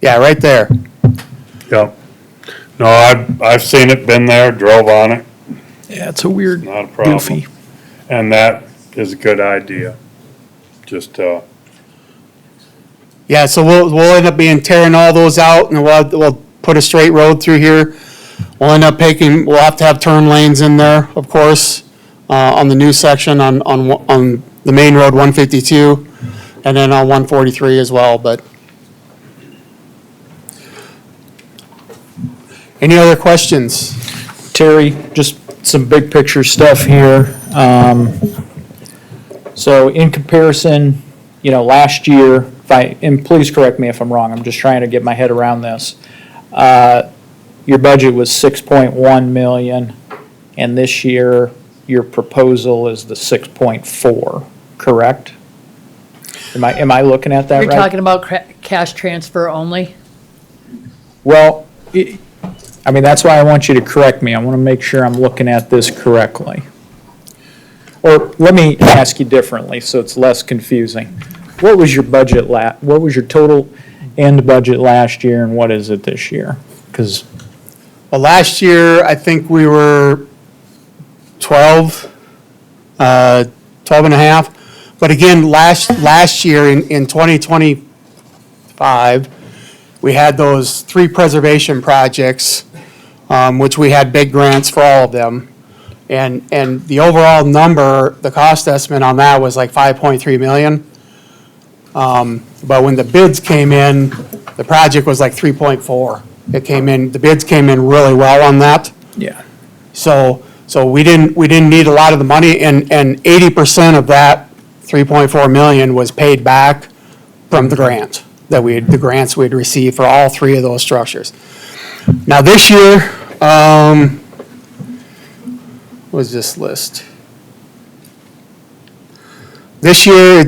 Yeah, right there. Yep. No, I've seen it, been there, drove on it, Yeah, it's a weird, not a problem. goofy. And that is a good idea. Just, Yeah, so we'll end up tearing all those out, and we'll put a straight road through here. We'll end up we'll have to have turn lanes in there, of course, on the new section on the main road 152, and then on 143 as well, but. Any other questions? Terry, just some big picture stuff here. So in comparison, last year, and please correct me if I'm wrong, I'm just trying to get my head around this. Your budget was 6.1 million, and this year, your proposal is the 6.4, correct? Am I looking at that right? You're talking about cash transfer only? Well, that's why I want you to correct me. I want to make sure I'm looking at this correctly. Or let me ask you differently so it's less confusing. What was your budget what was your total end budget last year, and what is it this year? Well, last year, I think we were 12 and a half. But again, last year in 2025, we had those 3 preservation projects, which we had big grants for all of them. And the overall number, the cost estimate on that was like 5.3 million. But when the bids came in, the project was like 3.4. The bids came in really well on that. Yeah. So we didn't need a lot of the money, and 80% of that 3.4 million was paid back from the grants we'd received for all 3 of those structures. Now this year, what was this list? This year,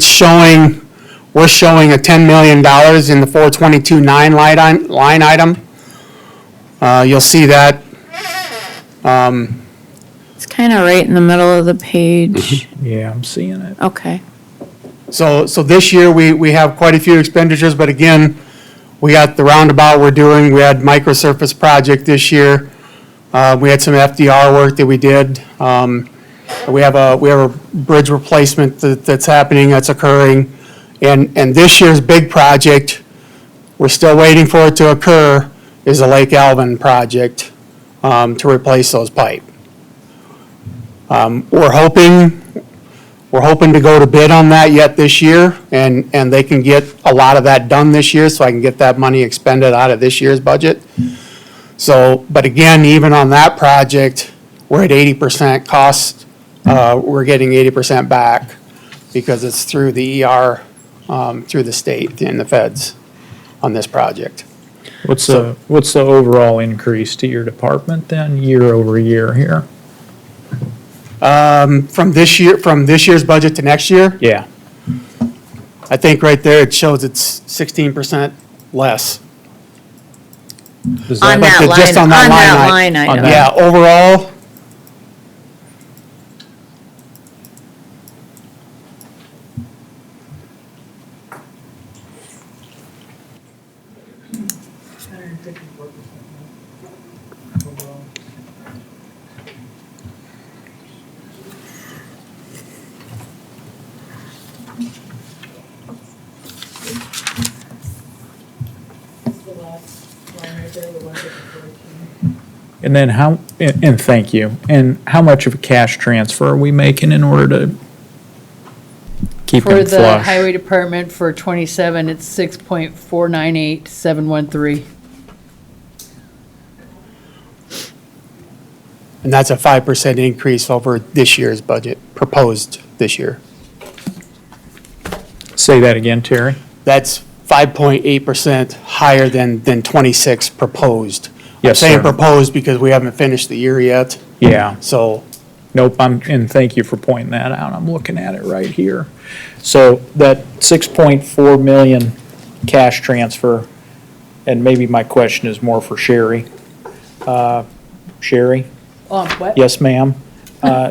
we're showing a $10 million in the 422.9 line item. You'll see that. It's kind of right in the middle of the page. Yeah, I'm seeing it. Okay. So this year, we have quite a few expenditures, but again, we got the roundabout we're doing. We had microsurface project this year. We had some FDR work that we did. We have a bridge replacement that's happening, that's occurring. And this year's big project, we're still waiting for it to occur, is the Lake Alvin project to replace those pipe. We're hoping to go to bid on that yet this year, and they can get a lot of that done this year, so I can get that money expended out of this year's budget. So, but again, even on that project, we're at 80% cost. We're getting 80% back because it's through the ER, through the state and the feds on this project. What's the overall increase to your department then, year over year here? From this year's budget to next year, Yeah. I think right there it shows it's 16% less. Does On that- that Just on that line item. Yeah, overall, And then and thank you, and how much of a cash transfer are we making in order to keep For them the flush? highway department for 27, it's 6.498713. and that's a 5% increase over this year's budget, proposed this year. Say that again, Terry. That's 5.8% higher than 26 proposed. Yes, I'm saying sir. proposed because we haven't finished the year yet, Yeah. so, Nope, and thank you for pointing that out. I'm looking at it right here. So that 6.4 million cash transfer, and maybe my question is more for Sherry. Sherry, What? Yes, ma'am.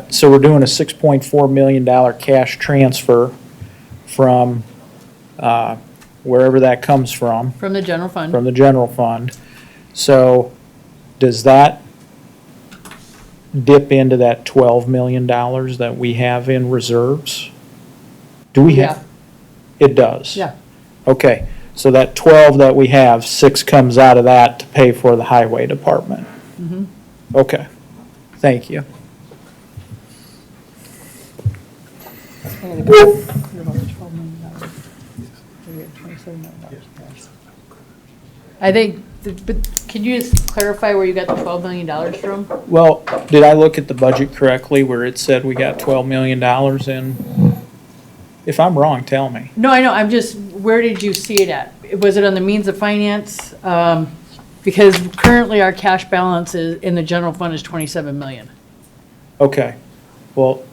So we're doing a $6.4 million cash transfer from wherever that comes from From the general fund. the general fund. So does that dip into that $12 million that we have in reserves? Do we have? It does? Yeah. Okay, so that 12 that we have, 6 comes out of that to pay for the highway department? Mhm. Okay, thank you. I think, but can you just clarify where you got the $12 million from? Well, did I look at the budget correctly where it said we got $12 million in? If I'm wrong, tell me. No, I know, I'm just, where did you see it at? Was it on the means of finance? Because currently our cash balance is, in the general fund is 27 million. Okay, well,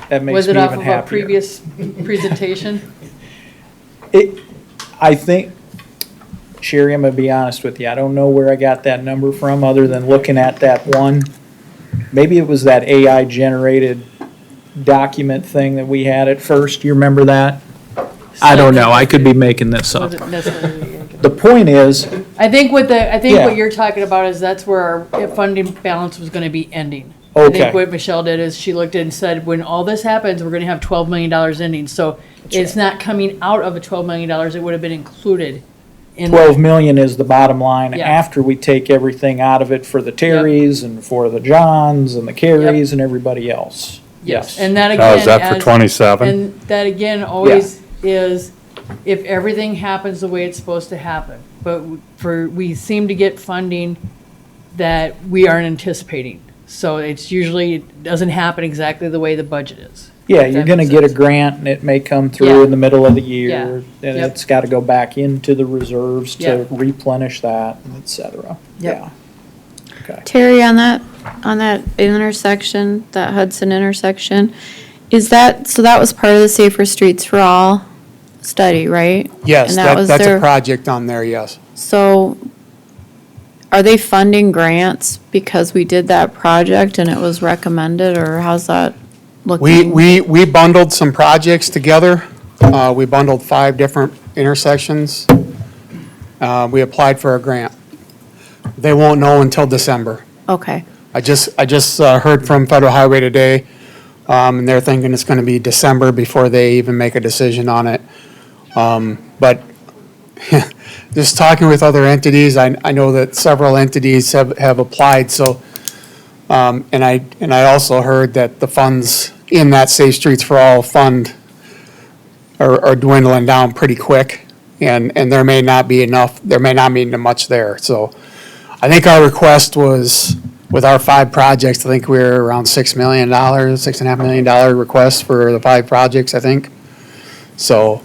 that makes Was me it off even of our happier. previous presentation? I think, Sherry, I'm gonna be honest with you, I don't know where I got that number from, other than looking at that one. Maybe it was that AI generated document thing that we had at first, you remember that? I don't know, I could be making this up. Wasn't necessarily. The point is, I think Yeah. what you're talking about is that's where our funding balance was gonna be ending. I Okay. think what Michelle did is she looked at it and said, when all this happens, we're gonna have $12 million ending. So it's not coming out of a $12 million, it would have been included in. 12 million is the bottom line Yeah. after we take everything out of it for the Terrys and for the Johns and the Carries and everybody else. Yes. And that Now, again. is that for as- 27? And that again always is if everything happens the way it's supposed to happen. But we seem to get funding that we aren't anticipating. So it's usually, it doesn't happen exactly the way the budget is. Yeah, if you're that gonna makes get a sense. grant and it may come Yeah. through in the middle of the Yeah. year. And Yep. it's gotta go back into the reserves to Yep. replenish that, et cetera. Yep. Yeah. Okay. Terry, on that intersection, that Hudson intersection, is that, so that was part of the Safer Streets for All study, right? Yes, And that was that's a their- project on there, yes. So are they funding grants because we did that project and it was recommended, or how's that looking? We bundled some projects together. We bundled 5 different intersections. We applied for a grant. They won't know until December. Okay, I just heard from Federal Highway today, and they're thinking it's gonna be December before they even make a decision on it. But just talking with other entities, I know that several entities have applied, so, and I also heard that the funds in that Safe Streets for All fund are dwindling down pretty quick, and there may not be much there, so I think our request was, with our 5 projects, I think we're around $6 million, $6.5 million request for the 5 projects, I think. So,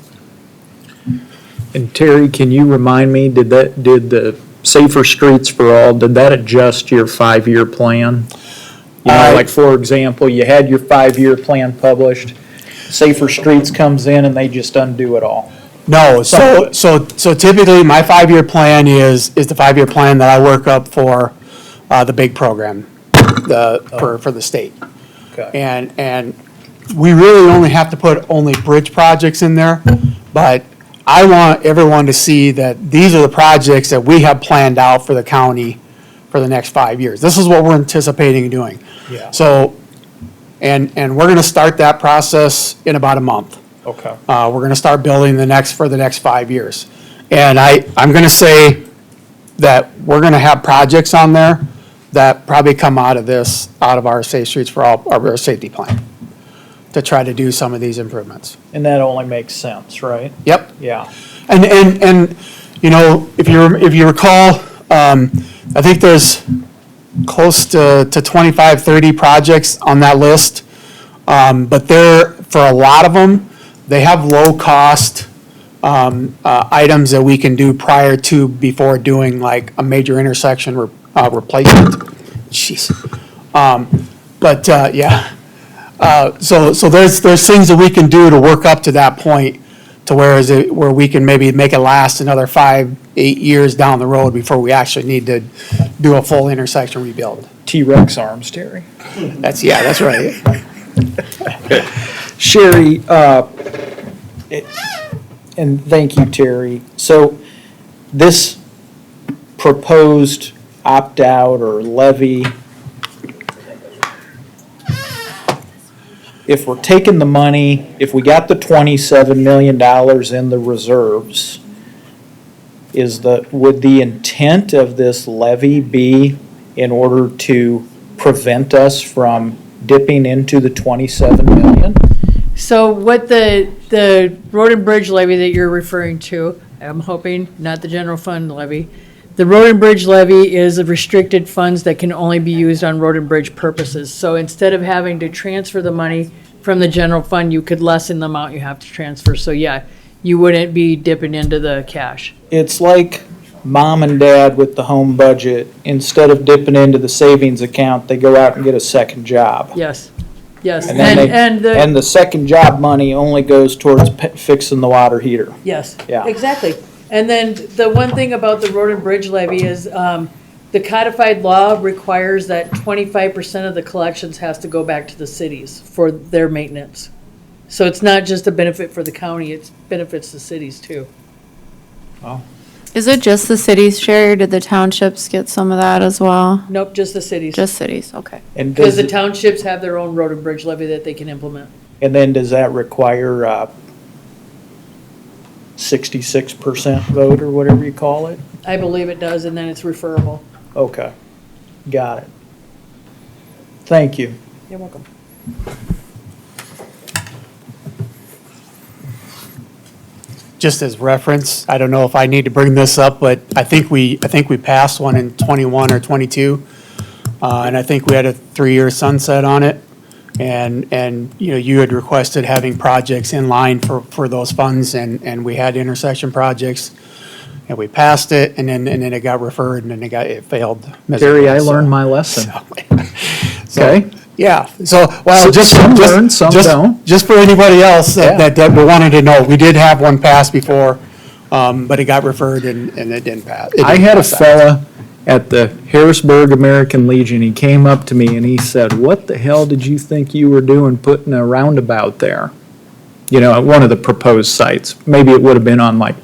And Terry, can you remind me, did the Safer Streets for All, did that adjust your 5-year plan? You know, like, for example, you had your 5-year plan published, Safer Streets comes in and they just undo it all. no, so typically, my 5-year plan is the 5-year plan that I work up for the big program, for the state. Okay. And we really only have to put only bridge projects in there, but I want everyone to see that these are the projects that we have planned out for the county for the next 5 years. This is what we're anticipating doing. Yeah. So, and we're gonna start that process in about a month. Okay. We're gonna start building for the next 5 years. And I'm gonna say that we're gonna have projects on there that probably come out of our Safe Streets for All, our safety plan, to try to do some of these improvements. And that only makes sense, right? Yep. Yeah. And, you know, if you recall, I think there's close to 25, 30 projects on that list. But for a lot of them, they have low-cost items that we can do before doing like a major intersection replacement. Jeez. Yeah. So there's things that we can do to work up to that point, to where we can maybe make it last another 5, 8 years down the road before we actually need to do a full intersection rebuild. T-Rex arms, Terry. That's right. Sherry, and thank you, Terry. So this proposed opt-out or levy, if we're taking the money, if we got the $27 million in the reserves, would the intent of this levy be in order to prevent us from dipping into the 27 million? So what the road and bridge levy that you're referring to, I'm hoping, not the general fund levy. The road and bridge levy is restricted funds that can only be used on road and bridge purposes. So instead of having to transfer the money from the general fund, you could lessen the amount you have to transfer. So yeah, you wouldn't be dipping into the cash. It's like mom and dad with the home budget. Instead of dipping into the savings account, they go out and get a second job. Yes, yes. And then And the second job money only goes towards fixing the water heater. yes, Yeah. exactly. And then the one thing about the road and bridge levy is, the codified law requires that 25% of the collections has to go back to the cities for their maintenance. So it's not just a benefit for the county, it benefits the cities too. Is it just the cities, Sherry, or did the townships get some of that as well? Nope, just the cities. Just cities, okay. And Because does the it- townships have their own road and bridge levy that they can implement. And then does that require 66% vote or whatever you call it? I believe it does, and then it's referable. Okay, got it. Thank you. You're welcome. Just as reference, I don't know if I need to bring this up, but I think we passed one in 21 or 22. And I think we had a 3-year sunset on it. And, you know, you had requested having projects in line for those funds, and we had intersection projects. And we passed it, and then it got referred, and then it failed miserably. Terry, I so- learned my lesson. so, Okay. Yeah, so, well, So just. some just- learn, some just- don't. Just for anybody else Yeah. that we wanted to know, we did have one pass before, but it got referred and it didn't pass. It I didn't had a pass. fella at the Harrisburg American Legion, he came up to me and he said, "What the hell did you think you were doing putting a roundabout there?" You know, at one of the proposed sites. Maybe it would have been on like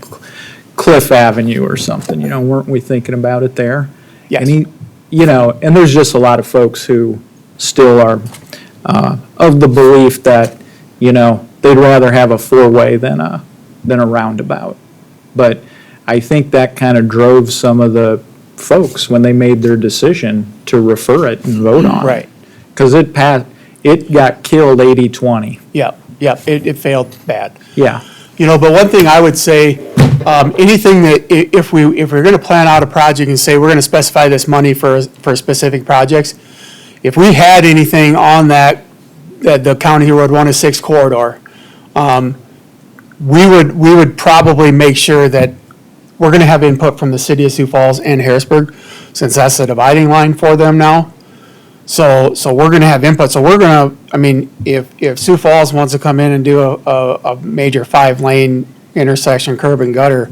Cliff Avenue or something, you know, weren't we thinking about it there? Yes. And he, you know, and there's just a lot of folks who still are of the belief that, you know, they'd rather have a four-way than a roundabout. But I think that kind of drove some of the folks when they made their decision to refer it and vote on it. Right. Because it got killed 80-20. Yep, it failed bad. Yeah. You know, but one thing I would say, anything that, if we're gonna plan out a project and say we're gonna specify this money for specific projects, if we had anything on that the County Road 106 corridor, we would probably make sure that we're gonna have input from the city of Sioux Falls and Harrisburg, since that's the dividing line for them now. So we're gonna have input, so we're gonna, I mean, if Sioux Falls wants to come in and do a major 5-lane intersection curb and gutter,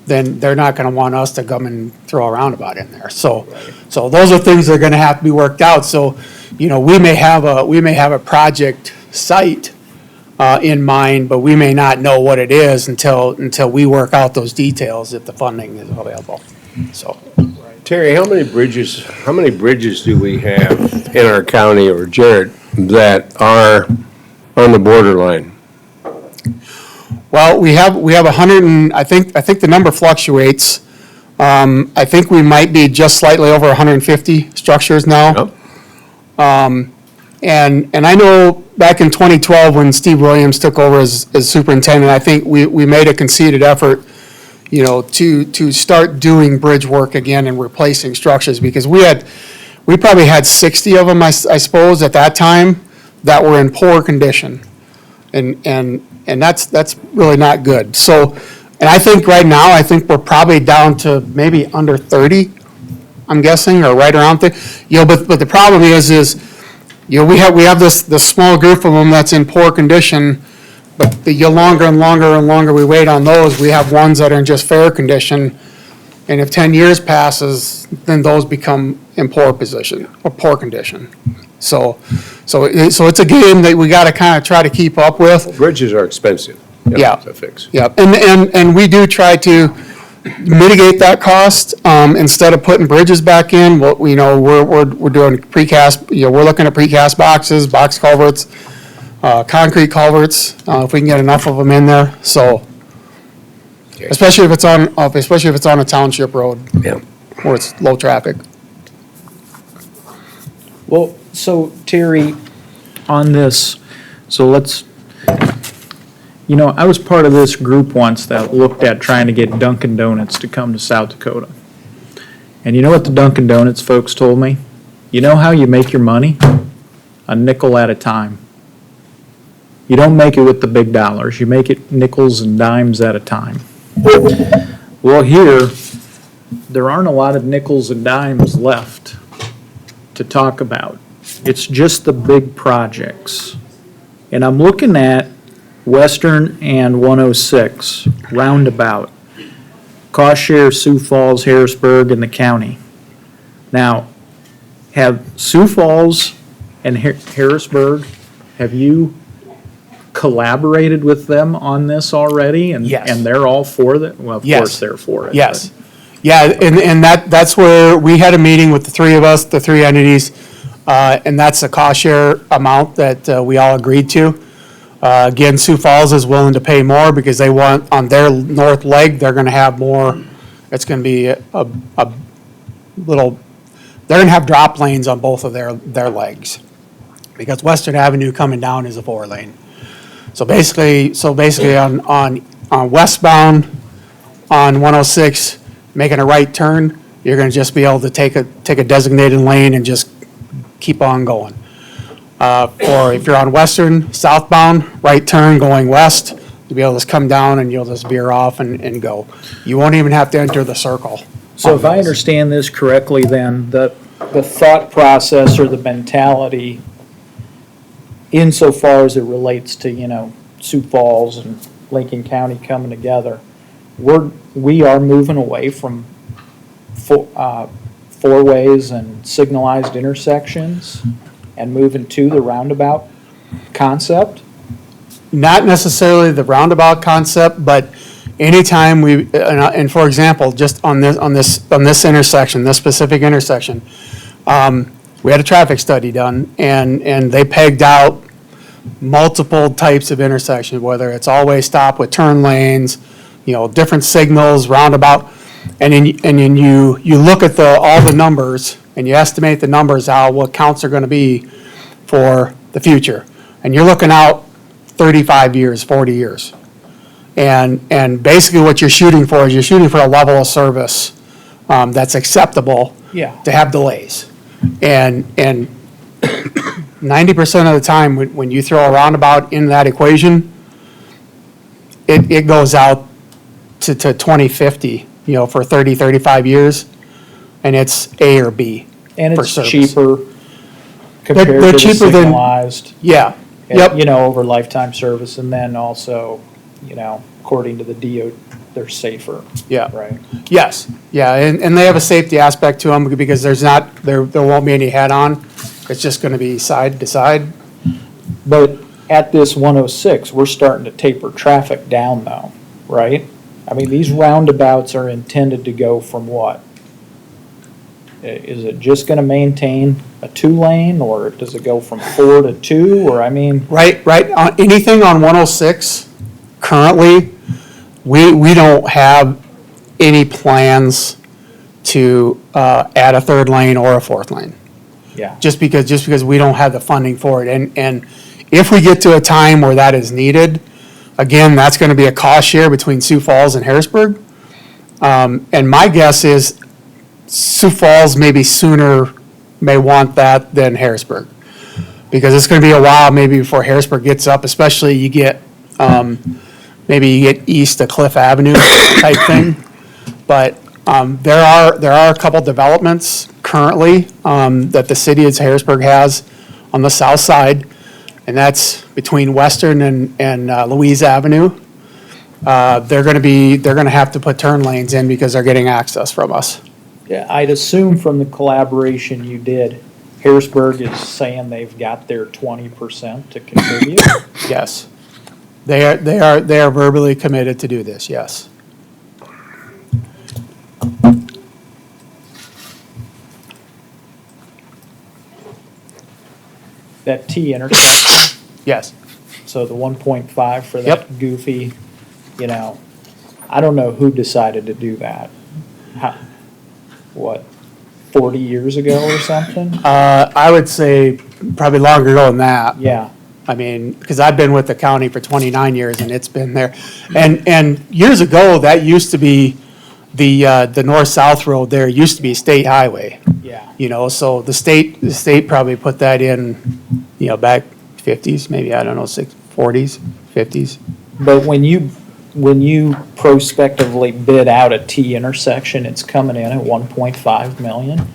then they're not gonna want us to come and throw a roundabout in there. So those are things that are gonna have to be worked out. So, you know, we may have a project site in mind, but we may not know what it is until we work out those details if the funding is available, so. Terry, how many bridges do we have in our county, or Jared, that are on the borderline? Well, we have 100 and, I think the number fluctuates. I think we might be just slightly over 150 structures now. Yep. And I know back in 2012, when Steve Williams took over as superintendent, I think we made a conceded effort, you know, to start doing bridge work again and replacing structures, because we probably had 60 of them, I suppose, at that time, that were in poor condition. And that's really not good. So, and I think right now, we're probably down to maybe under 30, I'm guessing, or right around there. You know, but the problem is, you know, we have this small group of them that's in poor condition, but the longer and longer and longer we wait on those, we have ones that are in just fair condition, And if 10 years passes, then those become in poor position, or poor condition. So it's a game that we gotta kind of try to keep up with. Bridges are expensive. Yeah. To fix. Yeah, and we do try to mitigate that cost, instead of putting bridges back in, what, you know, we're doing precast, you know, we're looking at precast boxes, box culverts, concrete culverts, if we can get enough of them in there, so. Especially if it's on a township road. Yeah. Where it's low traffic. Well, so Terry, on this, so let's, you know, I was part of this group once that looked at trying to get Dunkin' Donuts to come to South Dakota. And you know what the Dunkin' Donuts folks told me? You know how you make your money? A nickel at a time. You don't make it with the big dollars, you make it nickels and dimes at a time. Well, here, there aren't a lot of nickels and dimes left to talk about. It's just the big projects. And I'm looking at Western and 106 roundabout, cost share Sioux Falls, Harrisburg, and the county. Now, have Sioux Falls and Harrisburg, have you collaborated with them on this already? Yes. And they're all for that? Well, of Yes. course they're for it. Yes. Yeah, and that's where we had a meeting with the three of us, the three entities, and that's a cost share amount that we all agreed to. Again, Sioux Falls is willing to pay more because they want, on their north leg, they're gonna have more, it's gonna be a little, they're gonna have drop lanes on both of their legs. Because Western Avenue coming down is a 4-lane. So basically on westbound, on 106, making a right turn, you're gonna just be able to take a designated lane and just keep on going. Or if you're on Western, southbound, right turn going west, you'll be able to just come down and you'll just veer off and go. You won't even have to enter the circle. So if I understand this correctly, then, the thought process or the mentality insofar as it relates to, you know, Sioux Falls and Lincoln County coming together, we are moving away from four-ways and signalized intersections and moving to the roundabout concept? Not necessarily the roundabout concept, but anytime and for example, just on this intersection, this specific intersection, we had a traffic study done, and they pegged out multiple types of intersection, whether it's all-way stop with turn lanes, you know, different signals, roundabout, and then you look at all the numbers, and you estimate the numbers out, what counts are gonna be for the future. And you're looking out 35 years, 40 years. And basically what you're shooting for is you're shooting for a level of service that's acceptable Yeah. to have delays. And 90% of the time, when you throw a roundabout in that equation, it goes out to 2050, you know, for 30, 35 years, and it's A or B. And for it's service. cheaper compared they're to the cheaper than- signalized. Yeah, yep. You know, over lifetime service, and then also, you know, according to the DO, they're safer. Yeah. Right. Yes, yeah, and they have a safety aspect to them because there won't be any head-on. It's just gonna be side to side. But at this 106, we're starting to taper traffic down though, right? I mean, these roundabouts are intended to go from what? Is it just gonna maintain a 2-lane, or does it go from 4 to 2, or I mean? Right, anything on 106, currently, we don't have any plans to add a 3rd lane or a 4th lane. Yeah. Just because we don't have the funding for it. And if we get to a time where that is needed, again, that's gonna be a cost share between Sioux Falls and Harrisburg. And my guess is Sioux Falls maybe sooner may want that than Harrisburg. Because it's gonna be a while maybe before Harrisburg gets up, especially you get, maybe you get east of Cliff Avenue type thing. But there are a couple developments currently that the city of Harrisburg has on the south side, and that's between Western and Louise Avenue. they're gonna have to put turn lanes in because they're getting access from us. Yeah, I'd assume from the collaboration you did, Harrisburg is saying they've got their 20% to contribute? Yes. They are verbally committed to do this, yes. That T intersection, Yes. so the 1.5 for Yep. that goofy, I don't know who decided to do that. What, 40 years ago or something? I would say probably longer ago than that. Yeah, I mean, because I've been with the county for 29 years and it's been there. And years ago, that used to be the north-south road there used to be a state highway. yeah. So the state probably put that in, back 50s, maybe, I don't know, 40s, 50s. But when you prospectively bid out a T intersection, it's coming in at 1.5 million?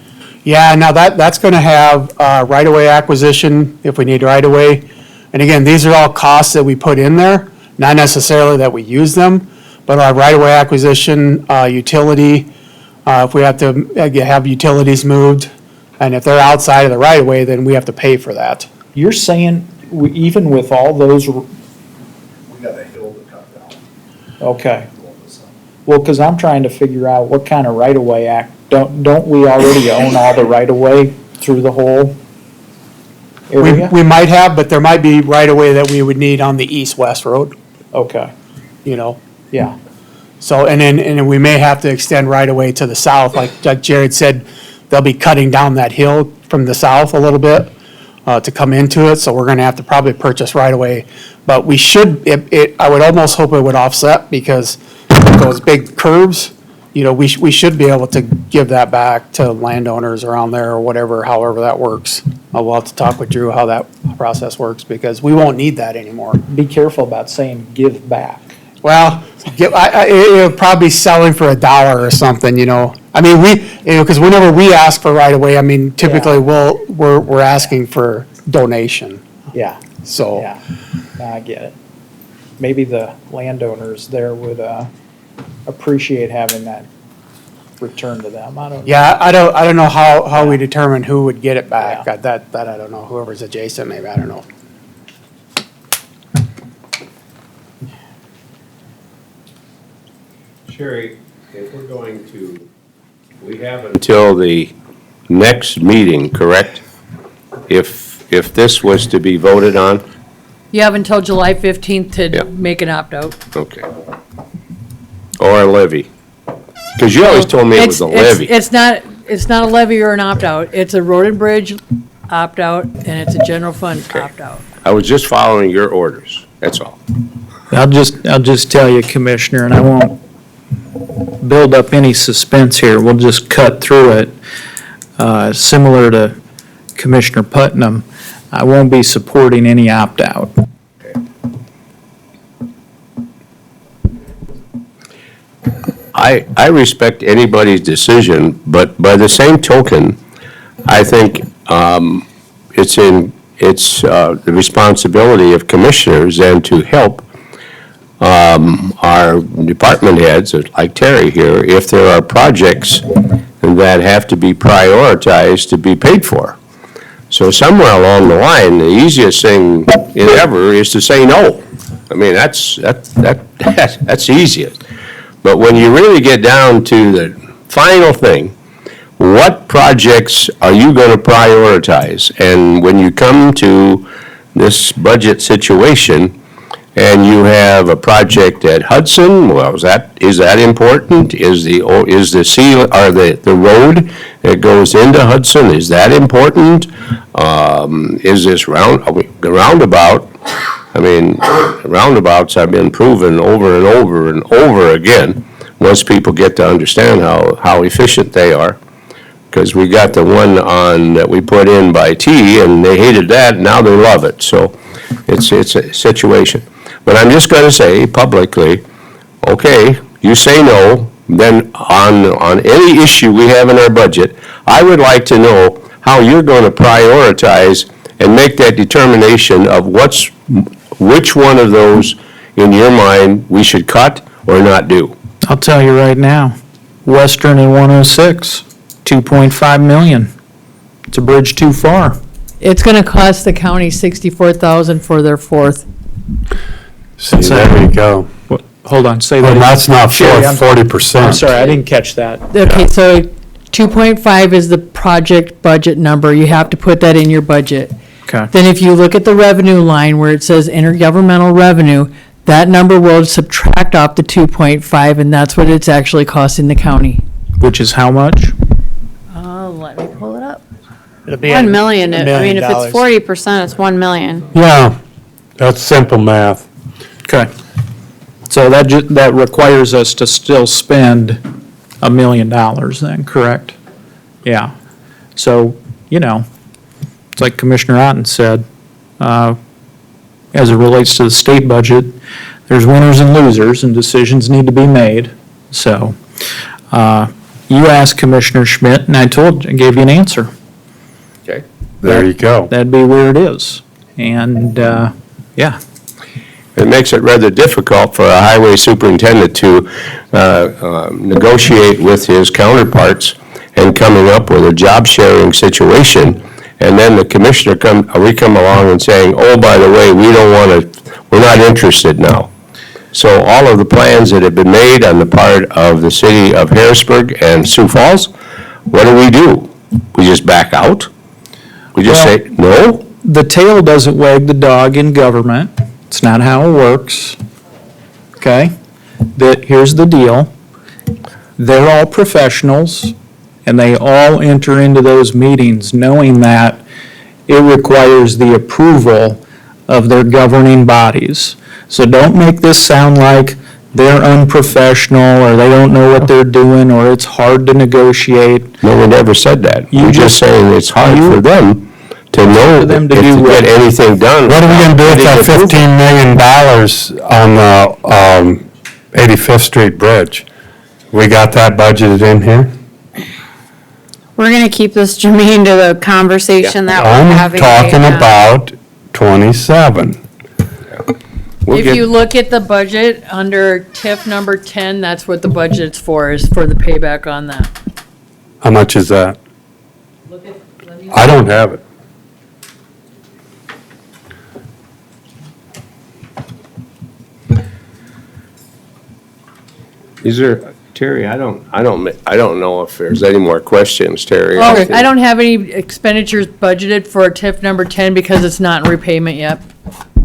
Yeah, now that's gonna have, right-of-way acquisition, if we need right-of-way. And again, these are all costs that we put in there, not necessarily that we use them, but our right-of-way acquisition, utility, if we have to have utilities moved, and if they're outside of the right-of-way, then we have to pay for that. You're saying, even with all those, We got a hill to cut down. okay. Well, because I'm trying to figure out what kind of right-of-way don't we already own all the right-of-way through the whole area? We might have, but there might be right-of-way that we would need on the east-west road, Okay, yeah. So, and then we may have to extend right-of-way to the south, like Jared said, they'll be cutting down that hill from the south a little bit to come into it, so we're gonna have to probably purchase right-of-way. But we should, I would almost hope it would offset, because those big curves, we should be able to give that back to landowners around there or whatever, however that works. We'll have to talk with Drew how that process works, because we won't need that anymore. Be careful about saying give back. Well, it'll probably be selling for $1 or something, I mean, because whenever we ask for right of way, I mean, typically we're asking for donation, Yeah, so. yeah, no, I get it. Maybe the landowners there would appreciate having that returned to them, I don't know. Yeah, I don't know how we determine who would get it back. That I don't know, whoever's adjacent, maybe, I don't know. Sherry, if we're going to, we have until the next meeting, correct? If this was to be voted on? You have until July 15th Yeah. to make an opt-out. Okay. Or a levy? Because you always told me it was a levy. It's not a levy or an opt-out. It's a road and bridge opt-out, and it's a general fund opt-out. I was just following your orders, that's all. I'll just tell you, Commissioner, and I won't build up any suspense here, we'll just cut through it. Similar to Commissioner Putnam, I won't be supporting any opt-out. I respect anybody's decision, but by the same token, I think it's the responsibility of commissioners and to help our department heads, like Terry here, if there are projects that have to be prioritized to be paid for. So somewhere along the line, the easiest thing ever is to say no. I mean, that's easiest. But when you really get down to the final thing, what projects are you going to prioritize? And when you come to this budget situation, and you have a project at Hudson, well, is that important? Is the road that goes into Hudson, is that important? Is this roundabout? I mean, roundabouts have been proven over and over and over again, once people get to understand how efficient they are. Because we got the one that we put in by T, and they hated that, now they love it. So it's a situation. But I'm just going to say publicly, okay, you say no, then on any issue we have in our budget, I would like to know how you're going to prioritize and make that determination of which one of those in your mind, we should cut or not do? I'll tell you right now, Western and 106, 2.5 million. It's a bridge too far. It's gonna cost the county 64,000 for their fourth. See, there you go. Hold on, say that. Well, that's not Sherry, I'm 40%. I'm sorry, I didn't catch that. Okay, so 2.5 is the project budget number. You have to put that in your budget. Okay. Then if you look at the revenue line where it says intergovernmental revenue, that number will subtract off the 2.5, and that's what it's actually costing the county. Which is how much? Let me pull it up. It'll be 1 million, $1 I million. mean, if it's 40%, it's 1 million. Yeah, that's simple math. Okay. So that requires us to still spend $1 million then, correct? Yeah. So, it's like Commissioner Otten said, as it relates to the state budget, there's winners and losers, and decisions need to be made. So, you asked Commissioner Schmidt, and I gave you an answer. Okay. There you go. That'd be where it is. And, yeah. It makes it rather difficult for a highway superintendent to negotiate with his counterparts and coming up with a job-sharing situation, and then the commissioner we come along and saying, oh, by the way, we're not interested now. So all of the plans that have been made on the part of the city of Harrisburg and Sioux Falls, what do? We just back out? We just say, no? The tail doesn't wag the dog in government. It's not how it works. Okay? Here's the deal. They're all professionals, and they all enter into those meetings knowing that it requires the approval of their governing bodies. So don't make this sound like they're unprofessional, or they don't know what they're doing, or it's hard to negotiate. No one ever said that. You're just saying it's hard for them to know For them to if do to what? get anything done. What are we gonna do with that $15 million on the 85th Street Bridge? We got that budgeted in here? We're gonna keep this germane to the conversation that we're I'm having right talking now. about 27. If you look at the budget under TIF number 10, that's what the budget's for, is for the payback on that. How much is that? I don't have it. Is there, Terry, I don't know if there's any more questions, Terry. I don't have any expenditures budgeted for TIF number 10 because it's not in repayment yet.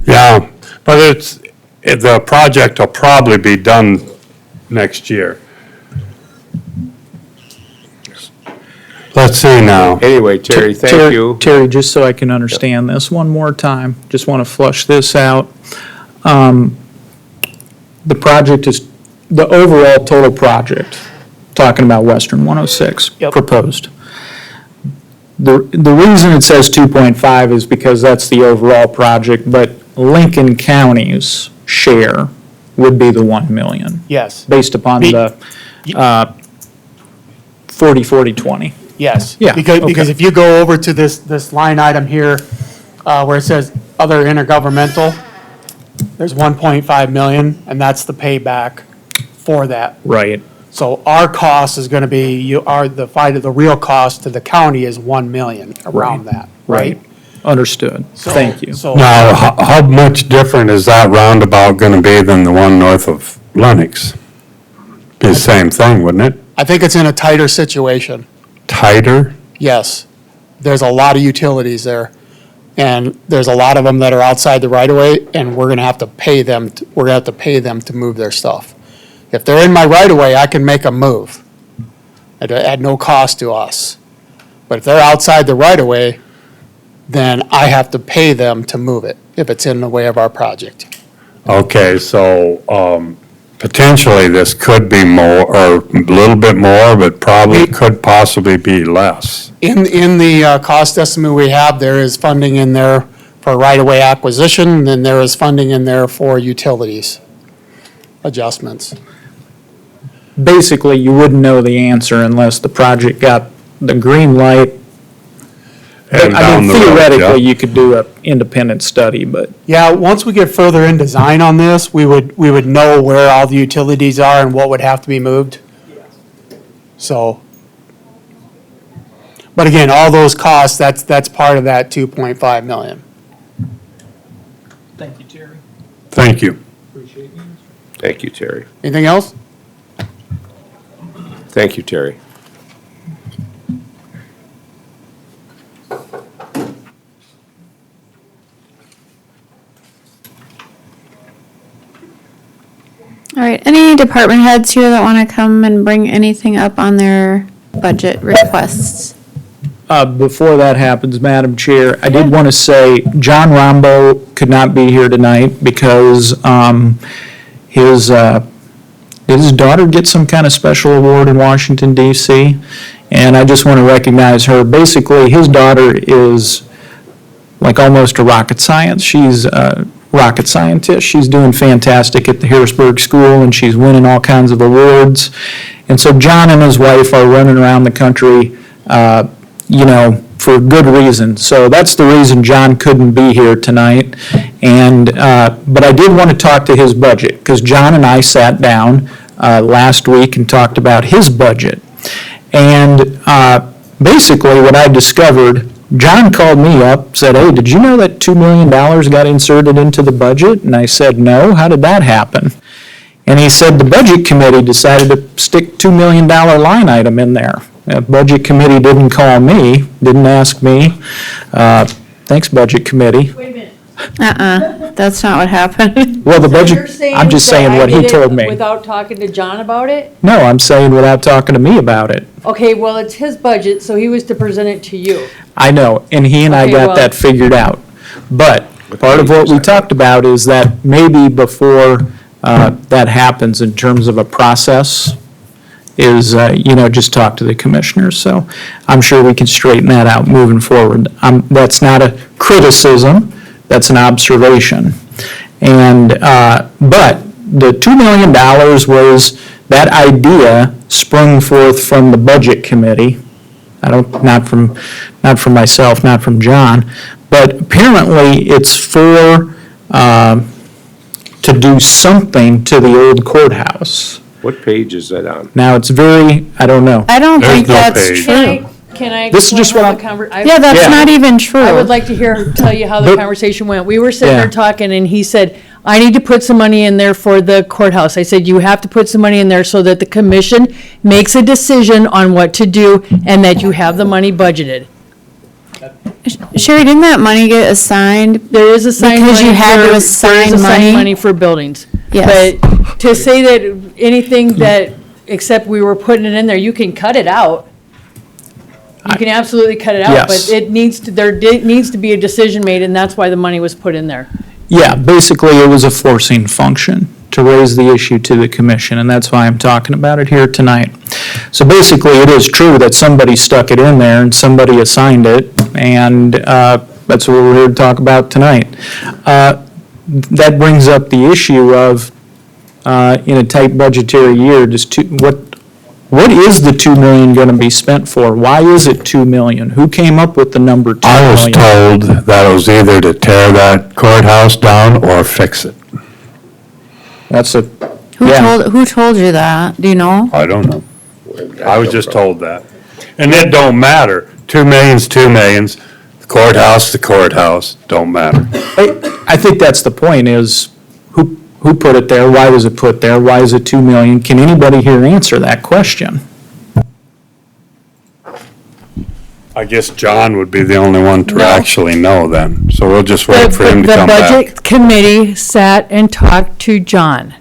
Yeah, but the project will probably be done next year. Let's see now. Anyway, Terry, thank you. Terry, just so I can understand this one more time, just want to flush this out. The project is, the overall total project, talking about Western 106, proposed. The reason it says 2.5 is because that's the overall project, but Lincoln County's share would be the 1 million. Yes, Based upon the 40-40-20. yes. Yeah, Because okay. if you go over to this line item here, where it says other intergovernmental, there's 1.5 million, and that's the payback for that. Right. So our cost is gonna be, the real cost to the county is 1 million around that, right? Understood. So- Thank you. So, Now, how much different is that roundabout gonna be than the one north of Lennox? Be the same thing, wouldn't it? I think it's in a tighter situation. Tighter? Yes, there's a lot of utilities there, and there's a lot of them that are outside the right-of-way, and we're gonna have to pay them, to move their stuff. If they're in my right-of-way, I can make them move at no cost to us. But if they're outside the right-of-way, then I have to pay them to move it, if it's in the way of our project. Okay, so, potentially this could be more, or a little bit more, but probably could possibly be less. In the cost estimate we have, there is funding in there for right-of-way acquisition, and then there is funding in there for utilities adjustments. Basically, you wouldn't know the answer unless the project got the green light And I down mean, the road, yeah. theoretically, you could do an independent study, but Yeah, once we get further in design on this, we would know where all the utilities are and what would have to be moved. So, but again, all those costs, that's part of that 2.5 million. thank you, Terry. Thank you. Appreciate you. Thank you, Terry. Anything else? Thank you, Terry. All right, any department heads here that want to come and bring anything up on their budget requests? Before that happens, Madam Chair, I did want to say, John Rombo could not be here tonight because his daughter gets some kind of special award in Washington DC, and I just want to recognize her. Basically, his daughter is like almost a rocket science. She's a rocket scientist. She's doing fantastic at the Harrisburg School, and she's winning all kinds of awards. And so John and his wife are running around the country, for good reason. So that's the reason John couldn't be here tonight. And, but I did want to talk to his budget, because John and I sat down last week and talked about his budget. And basically what I discovered, John called me up, said, "Hey, did you know that $2 million got inserted into the budget?" And I said, "No, how did that happen?" And he said, "The Budget Committee decided to stick $2 million line item in there. The Budget Committee didn't call me, didn't ask me. Thanks, Budget Committee." Wait a minute. That's not what happened. Well, the So you're budget, I'm just that saying I what he did it told me. Without talking to John about it? No, I'm saying without talking to me about it. Okay, well, it's his budget, so he was to present it to you. I know, and he and I Okay, got well- that figured out. But part of what we talked about is that maybe before that happens in terms of a process, is, just talk to the commissioners. So I'm sure we can straighten that out moving forward. That's not a criticism, that's an observation. And, but the $2 million was, that idea sprung forth from the Budget Committee. Not from myself, not from John, but apparently it's to do something to the old courthouse. What page is that on? Now, it's I don't know. I don't There's think no that's page. true. Can I This is explain just how what the I'm- conver- Yeah, that's Yeah. not even true. I would like to tell you how the But- conversation went. We were sitting Yeah. there talking, and he said, "I need to put some money in there for the courthouse." I said, "You have to put some money in there so that the commission makes a decision on what to do and that you have the money budgeted." Sherry, didn't that money get assigned? There is assigned money. Because you had to there is assign assigned money? for buildings. Yes. But to say that anything that, except we were putting it in there, you can cut it out. You can absolutely cut it out, Yes. but it needs to, needs to be a decision made, and that's why the money was put in there. Yeah, basically, it was a forcing function to raise the issue to the commission, and that's why I'm talking about it here tonight. So basically, it is true that somebody stuck it in there and somebody assigned it, and that's what we're here to talk about tonight. That brings up the issue of, in a tight budgetary year, what is the $2 million going to be spent for? Why is it $2 million? Who came up with the number $2 I was million? told that it was either to tear that courthouse down or fix it. That's a, Who yeah. who told you that? Do you know? I don't know. I was just told that. And it don't matter. 2 million's 2 millions. The courthouse, don't matter. I think that's the point, is who put it there? Why was it put there? Why is it 2 million? Can anybody here answer that question? I guess John would be the only one to actually know then. So we'll just wait for him to come The back. budget committee sat and talked to John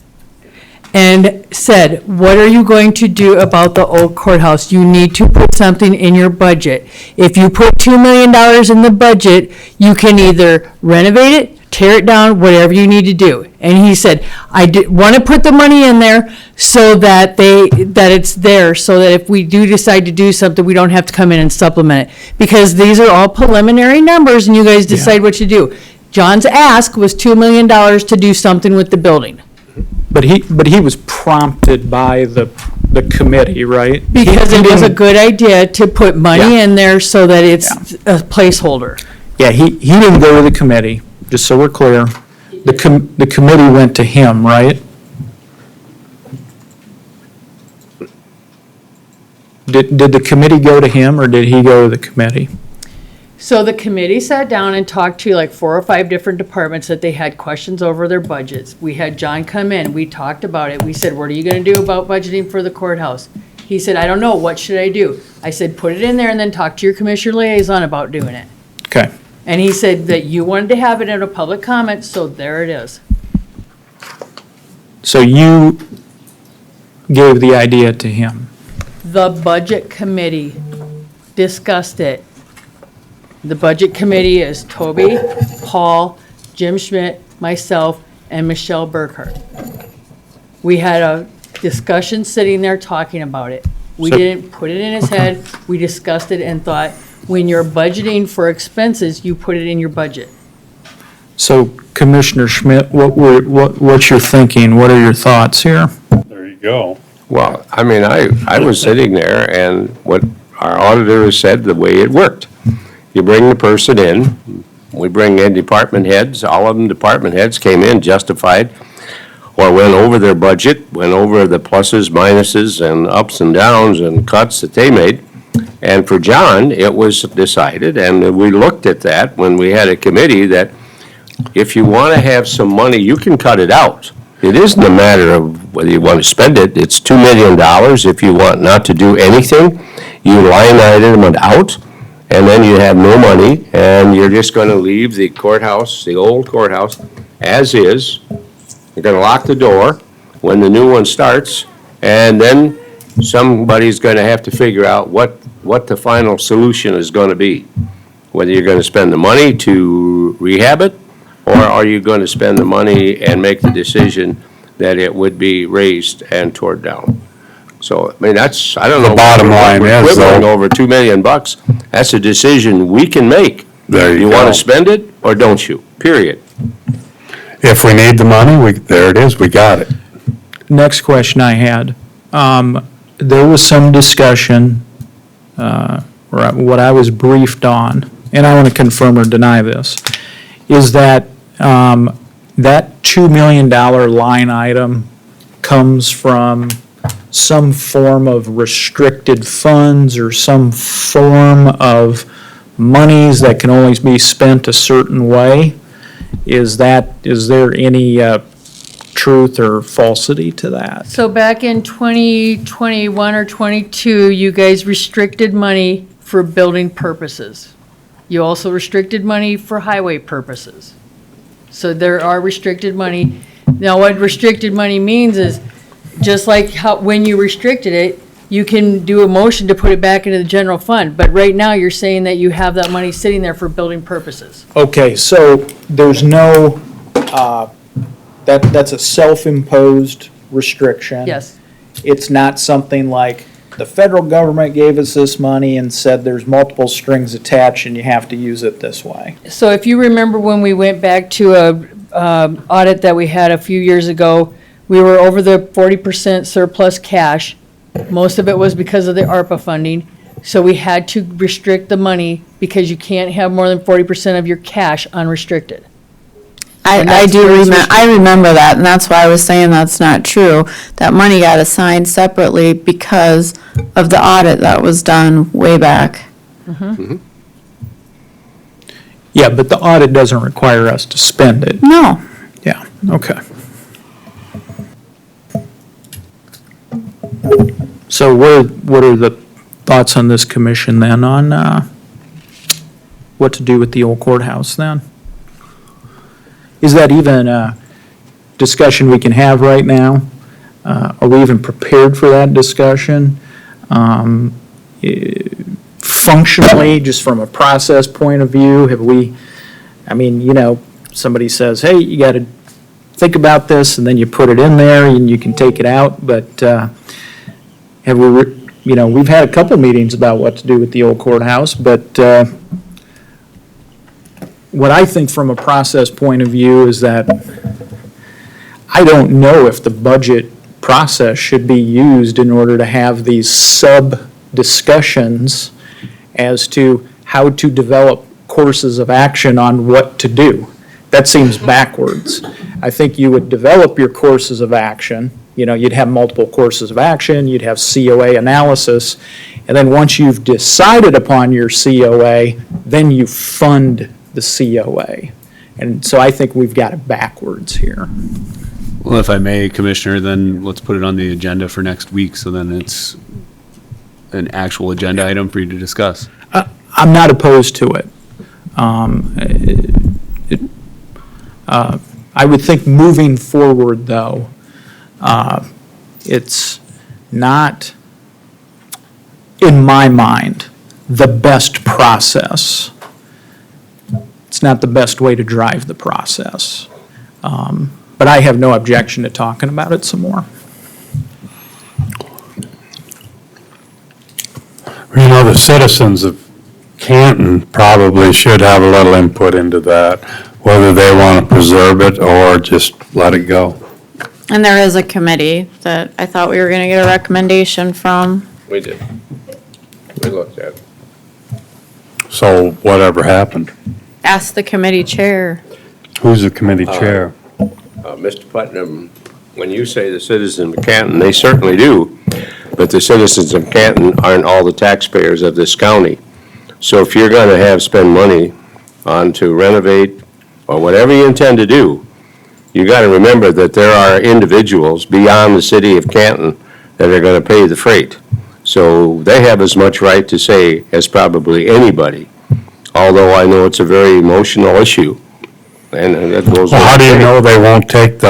and said, "What are you going to do about the old courthouse? You need to put something in your budget. If you put $2 million in the budget, you can either renovate it, tear it down, whatever you need to do." And he said, "I want to put the money in there so that it's there, so that if we do decide to do something, we don't have to come in and supplement it. Because these are all preliminary numbers and you guys decide what you do." John's ask was $2 million to do something with the building. But he was prompted by the committee, right? Because He it was a didn't- good idea to put money Yeah. in there so that it's a placeholder. Yeah, he didn't go to the committee, just so we're clear. The committee went to him, right? Did the committee go to him, or did he go to the committee? So the committee sat down and talked to like 4 or 5 different departments that they had questions over their budgets. We had John come in, we talked about it, we said, what are you gonna do about budgeting for the courthouse? He said, I don't know, what should I do? I said, put it in there and then talk to your commissioner liaison about doing it. Okay. And he said that you wanted to have it in a public comment, so there it is. So you gave the idea to him? The budget committee discussed it. The budget committee is Toby, Paul, Jim Schmidt, myself, and Michelle Burkhart. We had a discussion sitting there talking about it. We So- didn't put it in his head, we discussed it and thought, when you're budgeting for expenses, you put it in your budget. So Commissioner Schmidt, what's your thinking? What are your thoughts here? There you go. Well, I mean, I was sitting there, and what our auditor has said, the way it worked. You bring the person in, we bring in department heads, all of them department heads came in justified, or went over their budget, went over the pluses, minuses, and ups and downs and cuts that they made. And for John, it was decided, and we looked at that when we had a committee, that if you want to have some money, you can cut it out. It isn't a matter of whether you want to spend it. It's $2 million. If you want not to do anything, you line item it out, and then you have no money, and you're just going to leave the courthouse, the old courthouse, as is. You're going to lock the door when the new one starts, and then somebody's going to have to figure out what the final solution is going to be. Whether you're going to spend the money to rehab it, or are you going to spend the money and make the decision that it would be raised and torn down? So, I mean, that's, I don't know. The bottom line we're is, quibbling though- over $2 million. That's a decision we can make. There you You want go. to spend it, or don't you? Period. If we need the money, there it is, we got it. Next question I had. There was some discussion, or what I was briefed on, and I want to confirm or deny this, is that that $2 million line item comes from some form of restricted funds or some form of monies that can only be spent a certain way. Is there any truth or falsity to that? So back in 2021 or 22, you guys restricted money for building purposes. You also restricted money for highway purposes. So there are restricted money. Now, what restricted money means is, just like how, when you restricted it, you can do a motion to put it back into the general fund. But right now, you're saying that you have that money sitting there for building purposes. Okay, so there's no, that's a self-imposed restriction. Yes. It's not something like the federal government gave us this money and said there's multiple strings attached and you have to use it this way. So if you remember when we went back to a audit that we had a few years ago, we were over the 40% surplus cash. Most of it was because of the ARPA funding. So we had to restrict the money because you can't have more than 40% of your cash unrestricted. And I that's do where it's remember, I remember that, and that's why I was saying that's not true. That money got assigned separately because of the audit that was done way back. Yeah, but the audit doesn't require us to spend it. No. Yeah, okay. So what are the thoughts on this commission then on what to do with the old courthouse then? Is that even a discussion we can have right now? Are we even prepared for that discussion? Functionally, just from a process point of view, have we, I mean, you know, somebody says, hey, you got to think about this, and then you put it in there and you can take it out, but have we, you know, we've had a couple meetings about what to do with the old courthouse, but what I think from a process point of view is that I don't know if the budget process should be used in order to have these sub-discussions as to how to develop courses of action on what to do. That seems backwards. I think you would develop your courses of action, you'd have multiple courses of action, you'd have COA analysis, and then once you've decided upon your COA, then you fund the COA. And so I think we've got it backwards here. Well, if I may, Commissioner, then let's put it on the agenda for next week, so then it's an actual agenda item for you to discuss. I'm not opposed to it. I would think moving forward, though, it's not, in my mind, the best process. It's not the best way to drive the process. But I have no objection to talking about it some more. The citizens of Canton probably should have a little input into that, whether they want to preserve it or just let it go. And there is a committee that I thought we were going to get a recommendation from. We did. We looked at it. So whatever happened. Ask the committee chair. Who's the committee chair? Mr. Putnam, when you say the citizens of Canton, they certainly do, but the citizens of Canton aren't all the taxpayers of this county. So if you're going to spend money on to renovate or whatever you intend to do, you got to remember that there are individuals beyond the city of Canton that are going to pay the freight. So they have as much right to say as probably anybody, although I know it's a very emotional issue. And that goes. Well, how do you know they won't take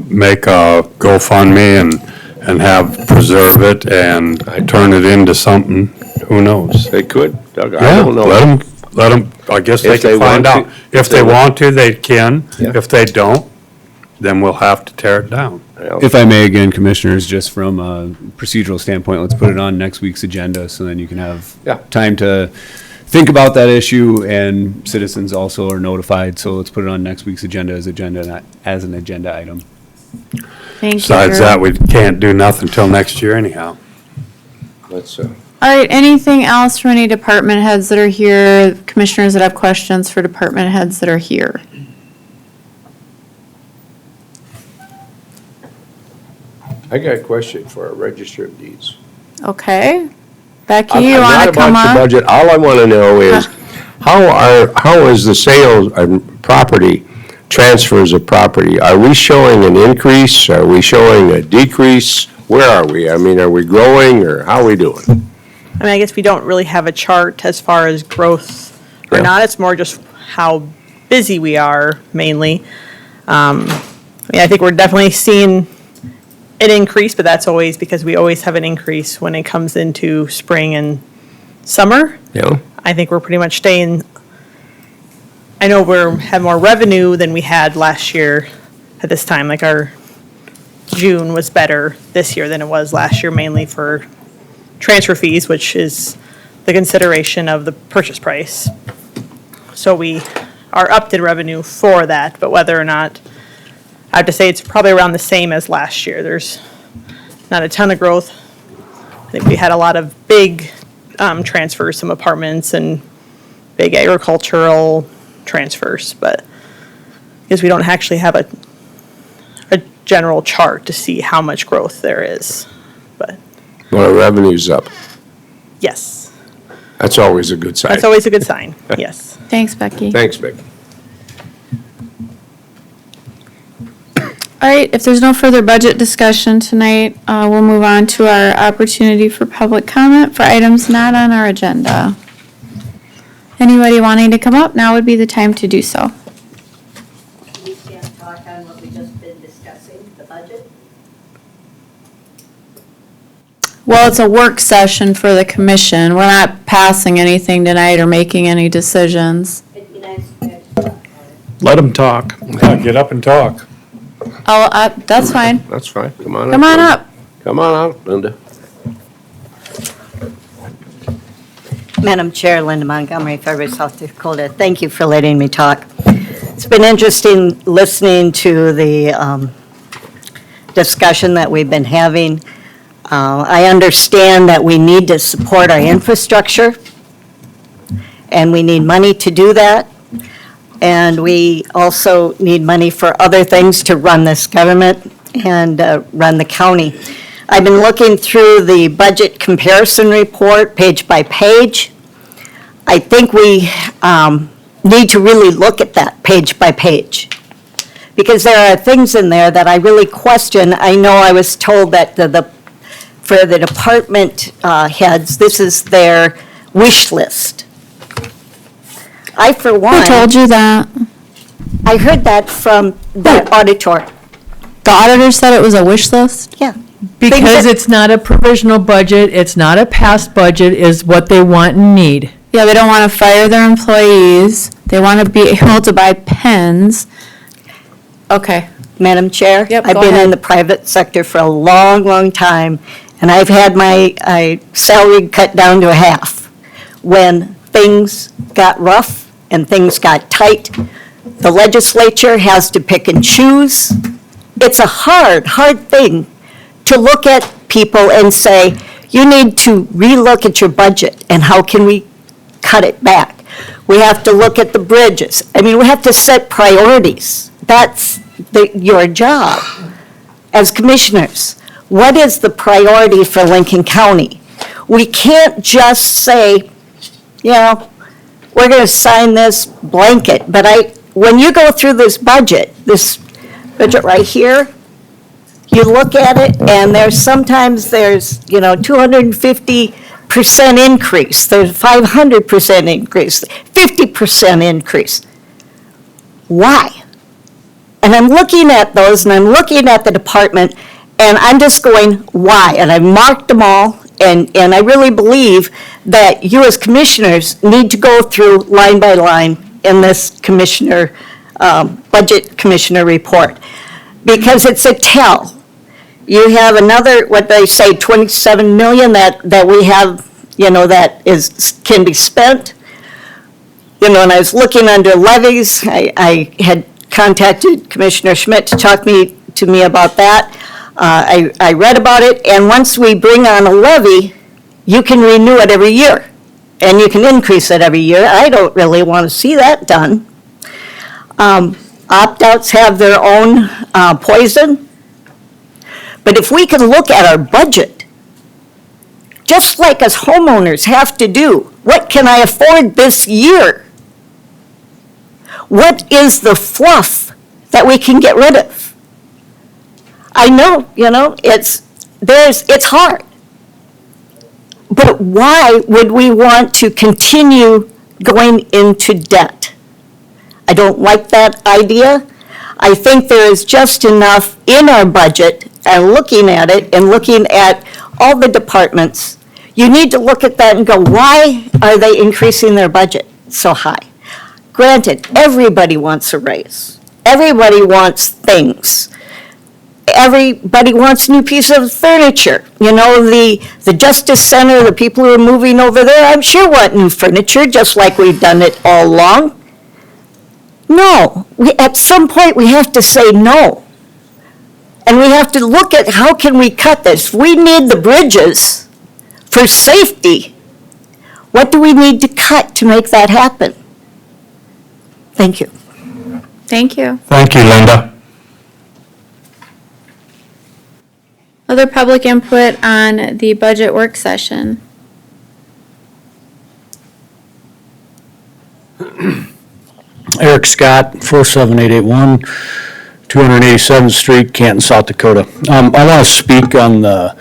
make a GoFundMe and have preserve it and turn it into something? Who knows? They could, Doug, I Yeah, don't know. let them, I guess they If they can find want out. to. If they want to, they can. Yeah. If they don't, then we'll have to tear it down. If I may again, Commissioners, just from a procedural standpoint, let's put it on next week's agenda, so then you can have Yeah. time to think about that issue, and citizens also are notified, so let's put it on next week's agenda as an agenda item. Thank you. Besides that, we can't do nothing till next year anyhow. Let's, All right, anything else from any department heads that are here, commissioners that have questions for department heads that are here? I got a question for our register of deeds. Okay. Becky, I'm you want to not come about up? your budget. All I want to know is, how is the sales of property, transfers of property? Are we showing an increase? Are we showing a decrease? Where are we? I mean, are we growing, or how are we doing? I mean, I guess we don't really have a chart as far as growth or Yeah. not. It's more just how busy we are mainly. I mean, I think we're definitely seeing an increase, but that's always because we always have an increase when it comes into spring and summer. Yeah. I think we're pretty much staying, I know have more revenue than we had last year at this time. Like our June was better this year than it was last year, mainly for transfer fees, which is the consideration of the purchase price. So we are upped in revenue for that, but whether or not, I have to say it's probably around the same as last year. There's not a ton of growth. I think we had a lot of big transfers, some apartments and big agricultural transfers, but because we don't actually have a general chart to see how much growth there is. But Well, our revenue's up. yes, That's always a good sign. that's always a good sign, yes. Thanks, Becky. Thanks, Vic. All right, if there's no further budget discussion tonight, we'll move on to our opportunity for public comment for items not on our agenda. Anybody wanting to come up, now would be the time to do so. We can't talk on what we just been discussing, the budget? Well, it's a work session for the commission. We're not passing anything tonight or making any decisions. It'd be nice if we had to talk about it. Let them talk. Yeah, get up and talk. Oh, that's fine. That's fine. Come on up. Come on Linda. up. Come on out, Linda. Madam Chair, Linda Montgomery, Fairview, South Dakota, thank you for letting me talk. It's been interesting listening to the discussion that we've been having. I understand that we need to support our infrastructure, and we need money to do that. And we also need money for other things to run this government and run the county. I've been looking through the budget comparison report, page by page. I think we need to really look at that page by page, because there are things in there that I really question. I know I was told that for the department heads, this is their wish list. I, for one. Who told you that? I heard that from the auditor. The auditor said it was a wish list? Yeah. Because it's not a provisional budget, it's not a past budget, is what they want and need. Yeah, they don't want to fire their employees. They want to be able to buy pens. Okay. Madam Chair? Yep, I've go been ahead. in the private sector for a long, long time, and I've had my salary cut down to half. When things got rough and things got tight, the legislature has to pick and choose. It's a hard, hard thing to look at people and say, you need to relook at your budget and how can we cut it back. We have to look at the bridges. I mean, we have to set priorities. That's your job as commissioners. What is the priority for Lincoln County? We can't just say, you know, we're going to sign this blanket. But when you go through this budget right here, you look at it and sometimes there's, 250% increase, there's 500% increase, 50% increase. Why? And I'm looking at those and I'm looking at the department and I'm just going, why? And I've marked them all, and I really believe that you as commissioners need to go through line by line in this budget commissioner report, because it's a tell. You have another, what they say, 27 million that we have, that can be spent. And I was looking under levies. I had contacted Commissioner Schmidt to talk to me about that. I read about it, and once we bring on a levy, you can renew it every year, and you can increase it every year. I don't really want to see that done. Opt-outs have their own poison, but if we can look at our budget, just like us homeowners have to do, what can I afford this year? What is the fluff that we can get rid of? I know, it's hard. But why would we want to continue going into debt? I don't like that idea. I think there is just enough in our budget, and looking at it and looking at all the departments, you need to look at that and go, why are they increasing their budget so high? Granted, everybody wants a raise. Everybody wants things. Everybody wants a new piece of furniture. The Justice Center, the people who are moving over there, I'm sure want new furniture, just like we've done it all along. No, at some point we have to say no. And we have to look at how can we cut this. We need the bridges for safety. What do we need to cut to make that happen? Thank you. Thank you. Thank you, Linda. Other public input on the budget work session? Eric Scott, 47881, 287th Street, Canton, South Dakota. I want to speak on the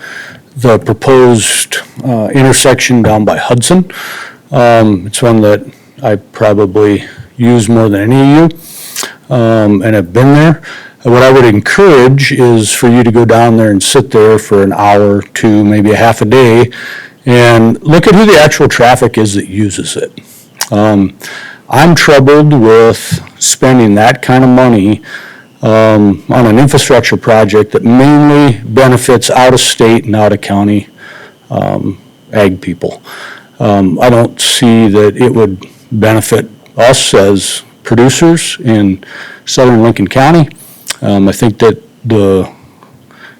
proposed intersection down by Hudson. It's one that I probably use more than any of you, and have been there. What I would encourage is for you to go down there and sit there for an hour to maybe a half a day and look at who the actual traffic is that uses it. I'm troubled with spending that kind of money on an infrastructure project that mainly benefits out-of-state and out-of-county ag people. I don't see that it would benefit us as producers in southern Lincoln County. I think that the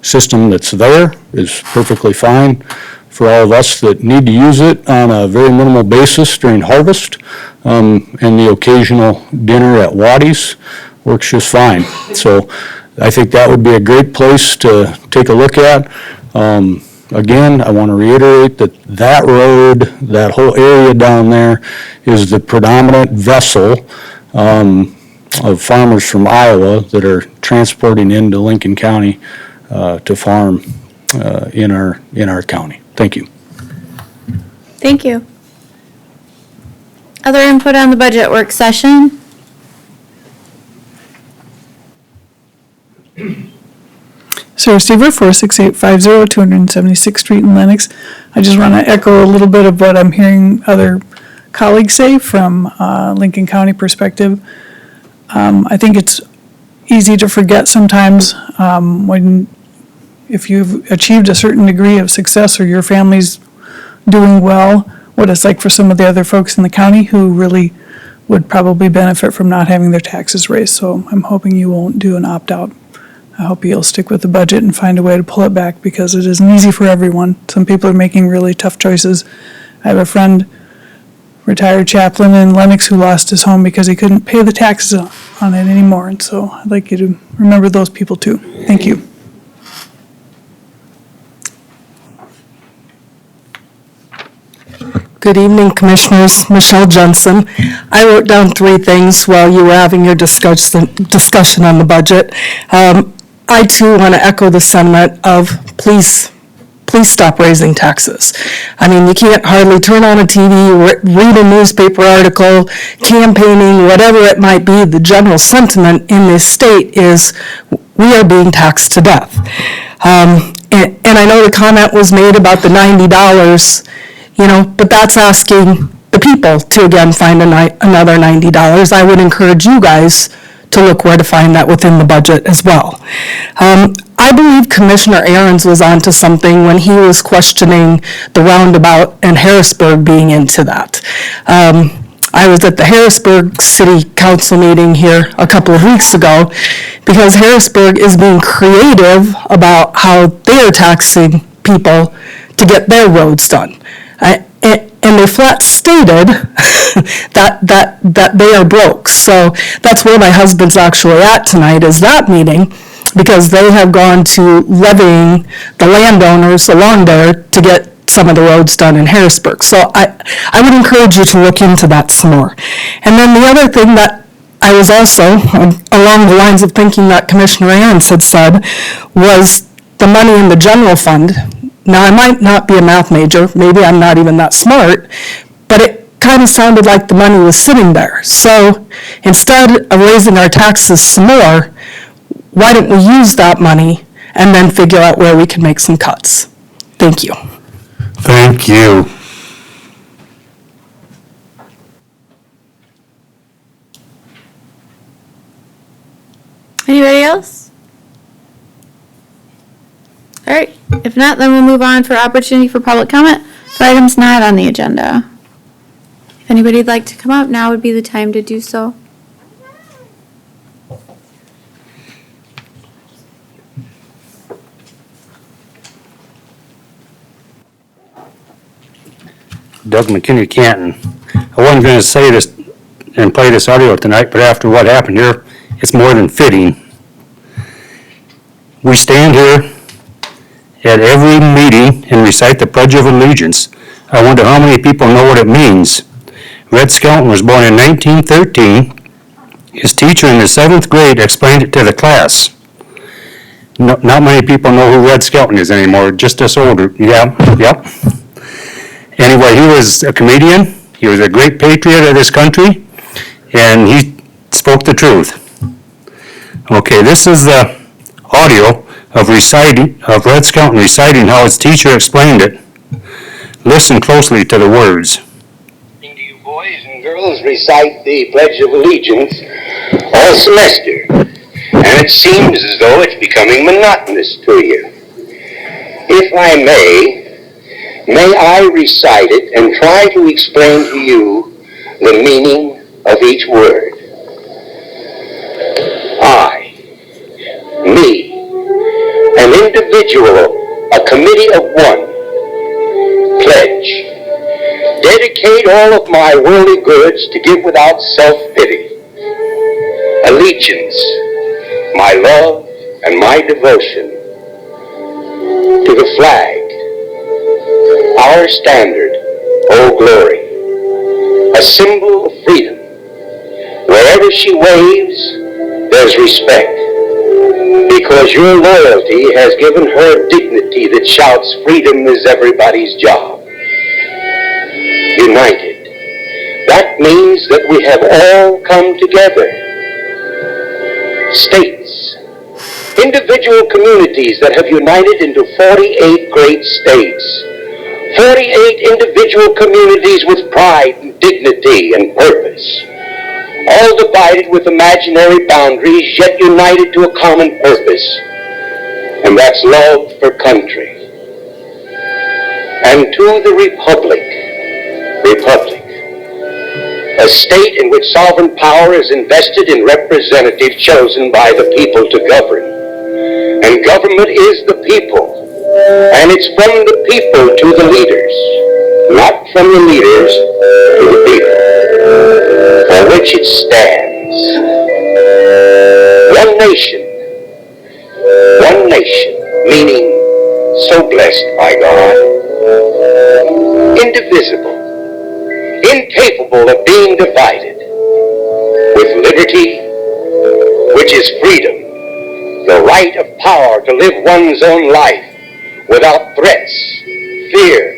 system that's there is perfectly fine for all of us that need to use it on a very minimal basis during harvest. And the occasional dinner at Waddy's works just fine. So I think that would be a great place to take a look at. Again, I want to reiterate that that road, that whole area down there is the predominant vessel of farmers from Iowa that are transporting into Lincoln County to farm in our county. Thank you. Thank you. Other input on the budget work session? Sarah Stever, 46850 276th Street in Lenox. I just want to echo a little bit of what I'm hearing other colleagues say from Lincoln County perspective. I think it's easy to forget sometimes if you've achieved a certain degree of success or your family's doing well, what it's like for some of the other folks in the county who really would probably benefit from not having their taxes raised. So I'm hoping you won't do an opt-out. I hope you'll stick with the budget and find a way to pull it back because it isn't easy for everyone. Some people are making really tough choices. I have a friend, retired chaplain in Lenox, who lost his home because he couldn't pay the taxes on it anymore. And so I'd like you to remember those people too. Thank you. Good evening, Commissioners. Michelle Jensen. I wrote down 3 things while you were having your discussion on the budget. I too want to echo the sentiment of please stop raising taxes. I mean, you can't hardly turn on a TV, read a newspaper article, campaigning, whatever it might be. The general sentiment in this state is we are being taxed to death. And I know the comment was made about the $90, but that's asking the people to again find another $90. I would encourage you guys to look where to find that within the budget as well. I believe Commissioner Aaron's was onto something when he was questioning the roundabout and Harrisburg being into that. I was at the Harrisburg City Council meeting here a couple of weeks ago because Harrisburg is being creative about how they're taxing people to get their roads done. And they flat stated that they are broke. So that's where my husband's actually at tonight, is that meeting, because they have gone to levying the landowners along there to get some of the roads done in Harrisburg. So I would encourage you to look into that some more. And then the other thing that I was also, along the lines of thinking that Commissioner Aaron's had said, was the money in the general fund. Now, I might not be a math major, maybe I'm not even that smart, but it kind of sounded like the money was sitting there. So instead of raising our taxes some more, why don't we use that money and then figure out where we can make some cuts? Thank you. Thank you. Anybody else? All right, if not, then we'll move on for opportunity for public comment for items not on the agenda. If anybody'd like to come up, now would be the time to do so. Doug McKinney, Canton. I wasn't going to say this and play this audio tonight, but after what happened here, it's more than fitting. We stand here at every meeting and recite the Pledge of Allegiance. I wonder how many people know what it means. Red Skelton was born in 1913. His teacher in the 7th grade explained it to the class. No, not many people know who Red Skelton is anymore, just us older. Yep. Anyway, he was a comedian. He was a great patriot of this country, and he spoke the truth. Okay, this is the audio of Red Skelton reciting how his teacher explained it. Listen closely to the words. You boys and girls recite the Pledge of Allegiance all semester, and it seems as though it's becoming monotonous to you. If I may I recite it and try to explain to you the meaning of each word. individual, a committee of one. Pledge. Dedicate all of my worldly goods to give without self-pity. Allegiance, my love and my devotion to the flag, our standard, oh glory, a symbol of freedom. Wherever she waves, there's respect, because your loyalty has given her dignity that shouts freedom is everybody's job. United. That means that we have all come together. States, individual communities that have united into 48 great states. 48 individual communities with pride and dignity and purpose. All divided with imaginary boundaries, yet united to a common purpose. And that's love for country. And to the republic, a state in which sovereign power is invested in representatives chosen by the people to govern. And government is the people, and it's from the people to the leaders, not from the leaders to the people, for which it stands. One nation, meaning so blessed by God, indivisible, incapable of being divided, with liberty, which is freedom, the right of power to live one's own life without threats, fear,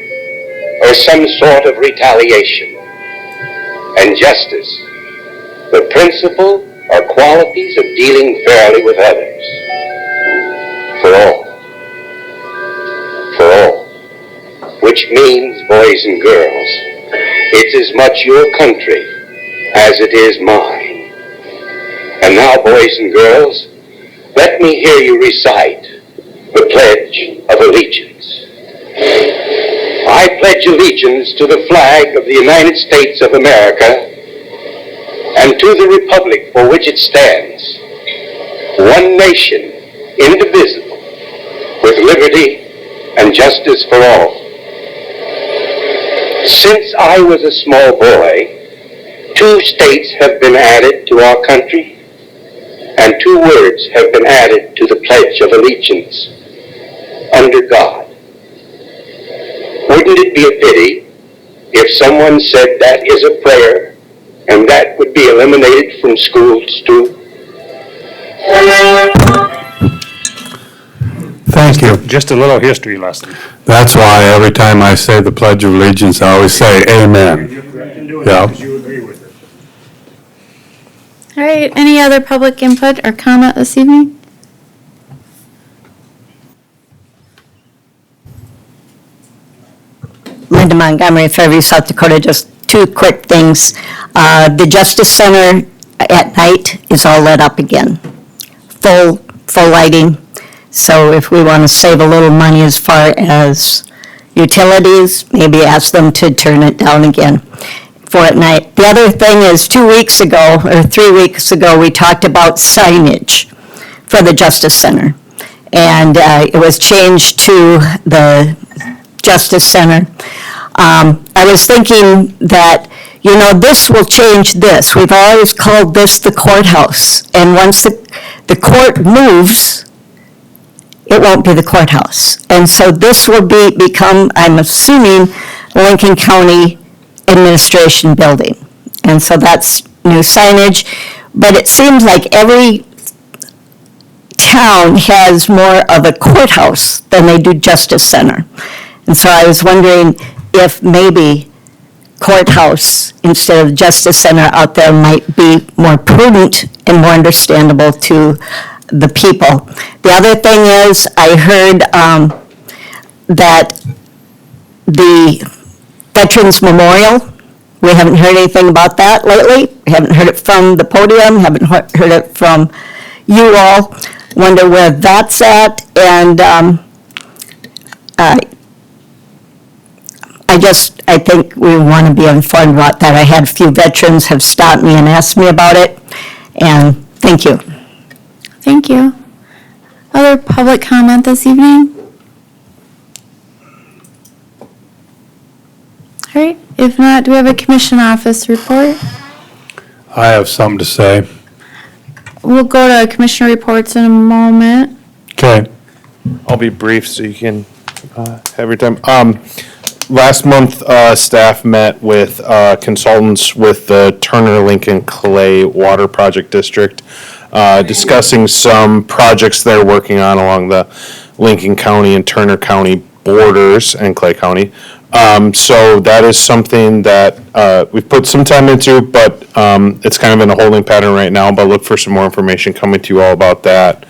or some sort of retaliation. And justice, the principle or qualities of dealing fairly with others. For all, which means, boys and girls, it's as much your country as it is mine. And now, boys and girls, let me hear you recite the Pledge of Allegiance. I pledge allegiance to the flag of the United States of America and to the republic for which it stands, one nation, indivisible, with liberty and justice for all. Since I was a small boy, 2 states have been added to our country, and 2 words have been added to the Pledge of Allegiance, under God. Wouldn't it be a pity if someone said that is a prayer, and that would be eliminated from schools too? Thank you. Just a little history lesson. That's why every time I say the Pledge of Allegiance, I always say amen. Yeah. All right, any other public input or comment this evening? Linda Montgomery, Fairview, South Dakota. Just 2 quick things. The Justice Center at night is all lit up again. Full lighting. So if we want to save a little money as far as utilities, maybe ask them to turn it down again for at night. The other thing is 2 weeks ago, or 3 weeks ago, we talked about signage for the Justice Center. And it was changed to the Justice Center. I was thinking that, this will change this. We've always called this the courthouse. And once the court moves, it won't be the courthouse. And so this will become, I'm assuming, Lincoln County Administration Building. And so that's new signage. But it seems like every town has more of a courthouse than they do Justice Center. And so I was wondering if maybe courthouse instead of Justice Center out there might be more prudent and more understandable to the people. The other thing is, I heard that the Veterans Memorial, we haven't heard anything about that lately. We haven't heard it from the podium, haven't heard it from you all. Wonder where that's at, and I think we want to be informed about that. I had a few veterans have stopped me and asked me about it, and thank you. Thank you. Other public comment this evening? All right, if not, do we have a commission office report? I have something to say. We'll go to commissioner reports in a moment. Okay. I'll be brief so you can have your time. Last month, staff met with consultants with the Turner Lincoln Clay Water Project District, discussing some projects they're working on along the Lincoln County and Turner County borders and Clay County. So that is something that we've put some time into, but it's kind of in a holding pattern right now, but look for some more information coming to you all about that.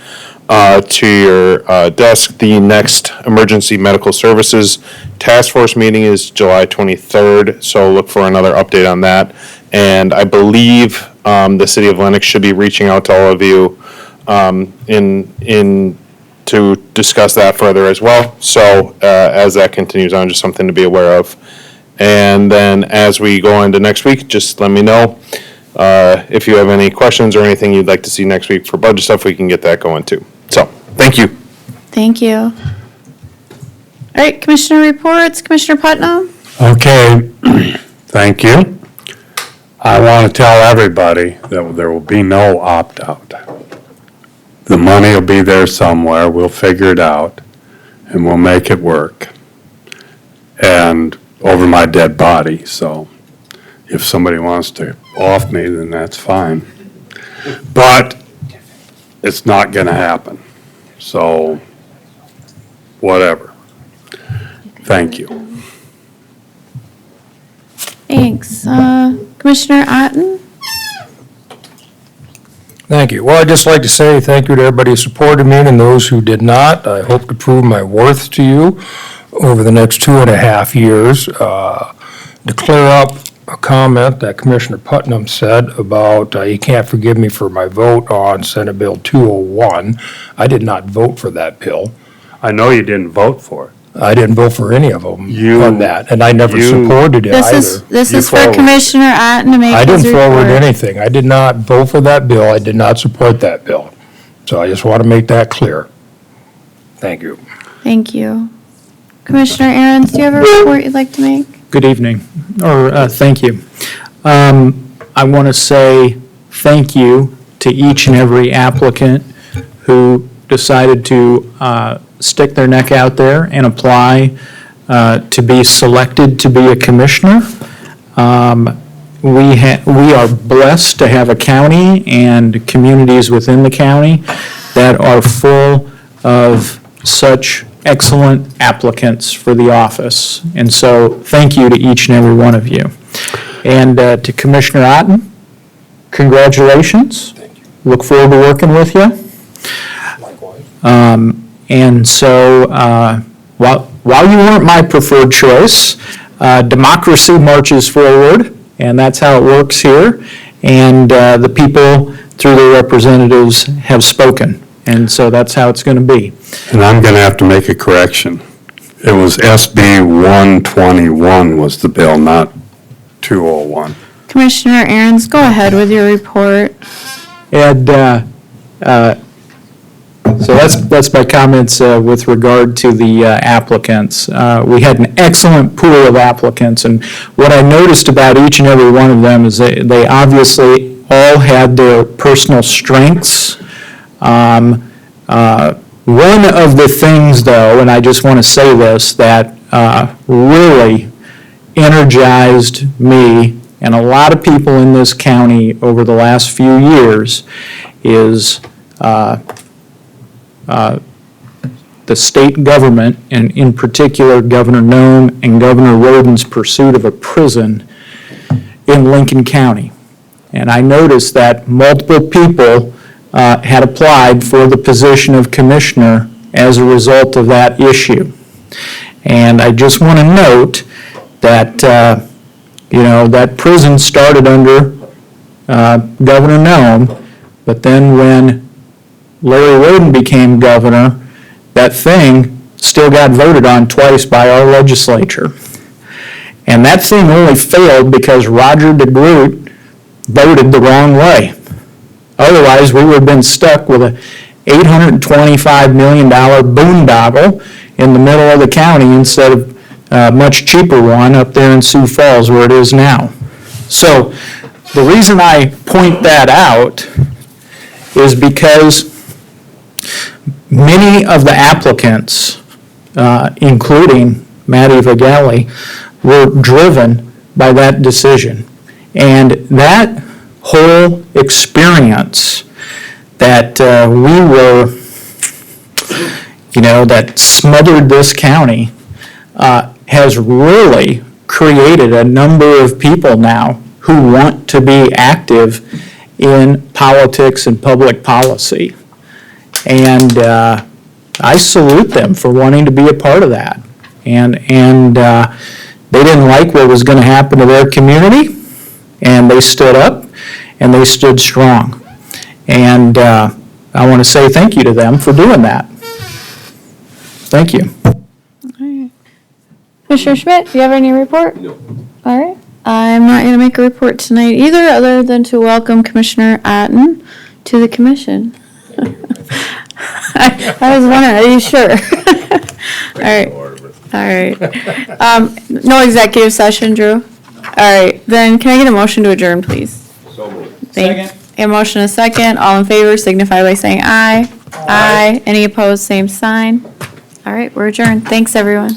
To your desk, the next Emergency Medical Services Task Force meeting is July 23rd, so look for another update on that. And I believe the city of Lenox should be reaching out to all of you to discuss that further as well. So as that continues on, just something to be aware of. And then as we go into next week, just let me know if you have any questions or anything you'd like to see next week for budget stuff, we can get that going too. So, thank you. Thank you. All right, commissioner reports, Commissioner Putnam? Okay, thank you. I want to tell everybody that there will be no opt-out. The money will be there somewhere, we'll figure it out, and we'll make it work. And over my dead body, so if somebody wants to off me, then that's fine. But it's not gonna happen, so whatever. Thank you. Thanks. Commissioner Otten? Thank you. Well, I'd just like to say thank you to everybody who supported me and those who did not. I hope to prove my worth to you over the next 2.5 years. To clear up a comment that Commissioner Putnam said about he can't forgive me for my vote on Senate Bill 201. I did not vote for that bill. I know you didn't vote for it. I didn't vote for any of them on that, and I never supported it either. This is for Commissioner Otten to make I his didn't report. forward anything. I did not vote for that bill. I did not support that bill. So I just want to make that clear. Thank you. Thank you. Commissioner Aaron's, do you have a report you'd like to make? Good evening, or thank you. I want to say thank you to each and every applicant who decided to stick their neck out there and apply to be selected to be a commissioner. We are blessed to have a county and communities within the county that are full of such excellent applicants for the office. And so thank you to each and every one of you. And to Commissioner Otten, congratulations. Thank you. Look forward to working with you. Likewise. And so while you weren't my preferred choice, democracy marches forward, and that's how it works here. And the people, through their representatives, have spoken. And so that's how it's going to be. And I'm going to have to make a correction. It was SB 121 was the bill, not 201. Commissioner Aaron's, go ahead with your report. And so that's my comments with regard to the applicants. We had an excellent pool of applicants, and what I noticed about each and every one of them is they obviously all had their personal strengths. One of the things, though, and I just want to say this, that really energized me and a lot of people in this county over the last few years is the state government, and in particular Governor Noem and Governor Roden's pursuit of a prison in Lincoln County. And I noticed that multiple people had applied for the position of commissioner as a result of that issue. And I just want to note that, that prison started under Governor Noem, but then when Larry Roden became governor, that thing still got voted on twice by our legislature. And that thing only failed because Roger DeGroot voted the wrong way. Otherwise, we would have been stuck with $825 million boondoggle in the middle of the county instead of a much cheaper one up there in Sioux Falls where it is now. So the reason I point that out is because many of the applicants, including Matty Vagelli, were driven by that decision. And that whole experience that we were, that smothered this county, has really created a number of people now who want to be active in politics and public policy. And I salute them for wanting to be a part of that. And they didn't like what was going to happen to their community, and they stood up, and they stood strong. And I want to say thank you to them for doing that. Thank you. Commissioner Schmidt, do you have any report? No. All right. I'm not going to make a report tonight either, other than to welcome Commissioner Otten to the commission. I was wondering, are you sure? All right. No executive session, Drew? All right, then can I get a motion to adjourn, please? So moved. Second. A motion, a second. All in favor signify by saying aye. Aye. Any opposed, same sign. All right, we're adjourned. Thanks, everyone.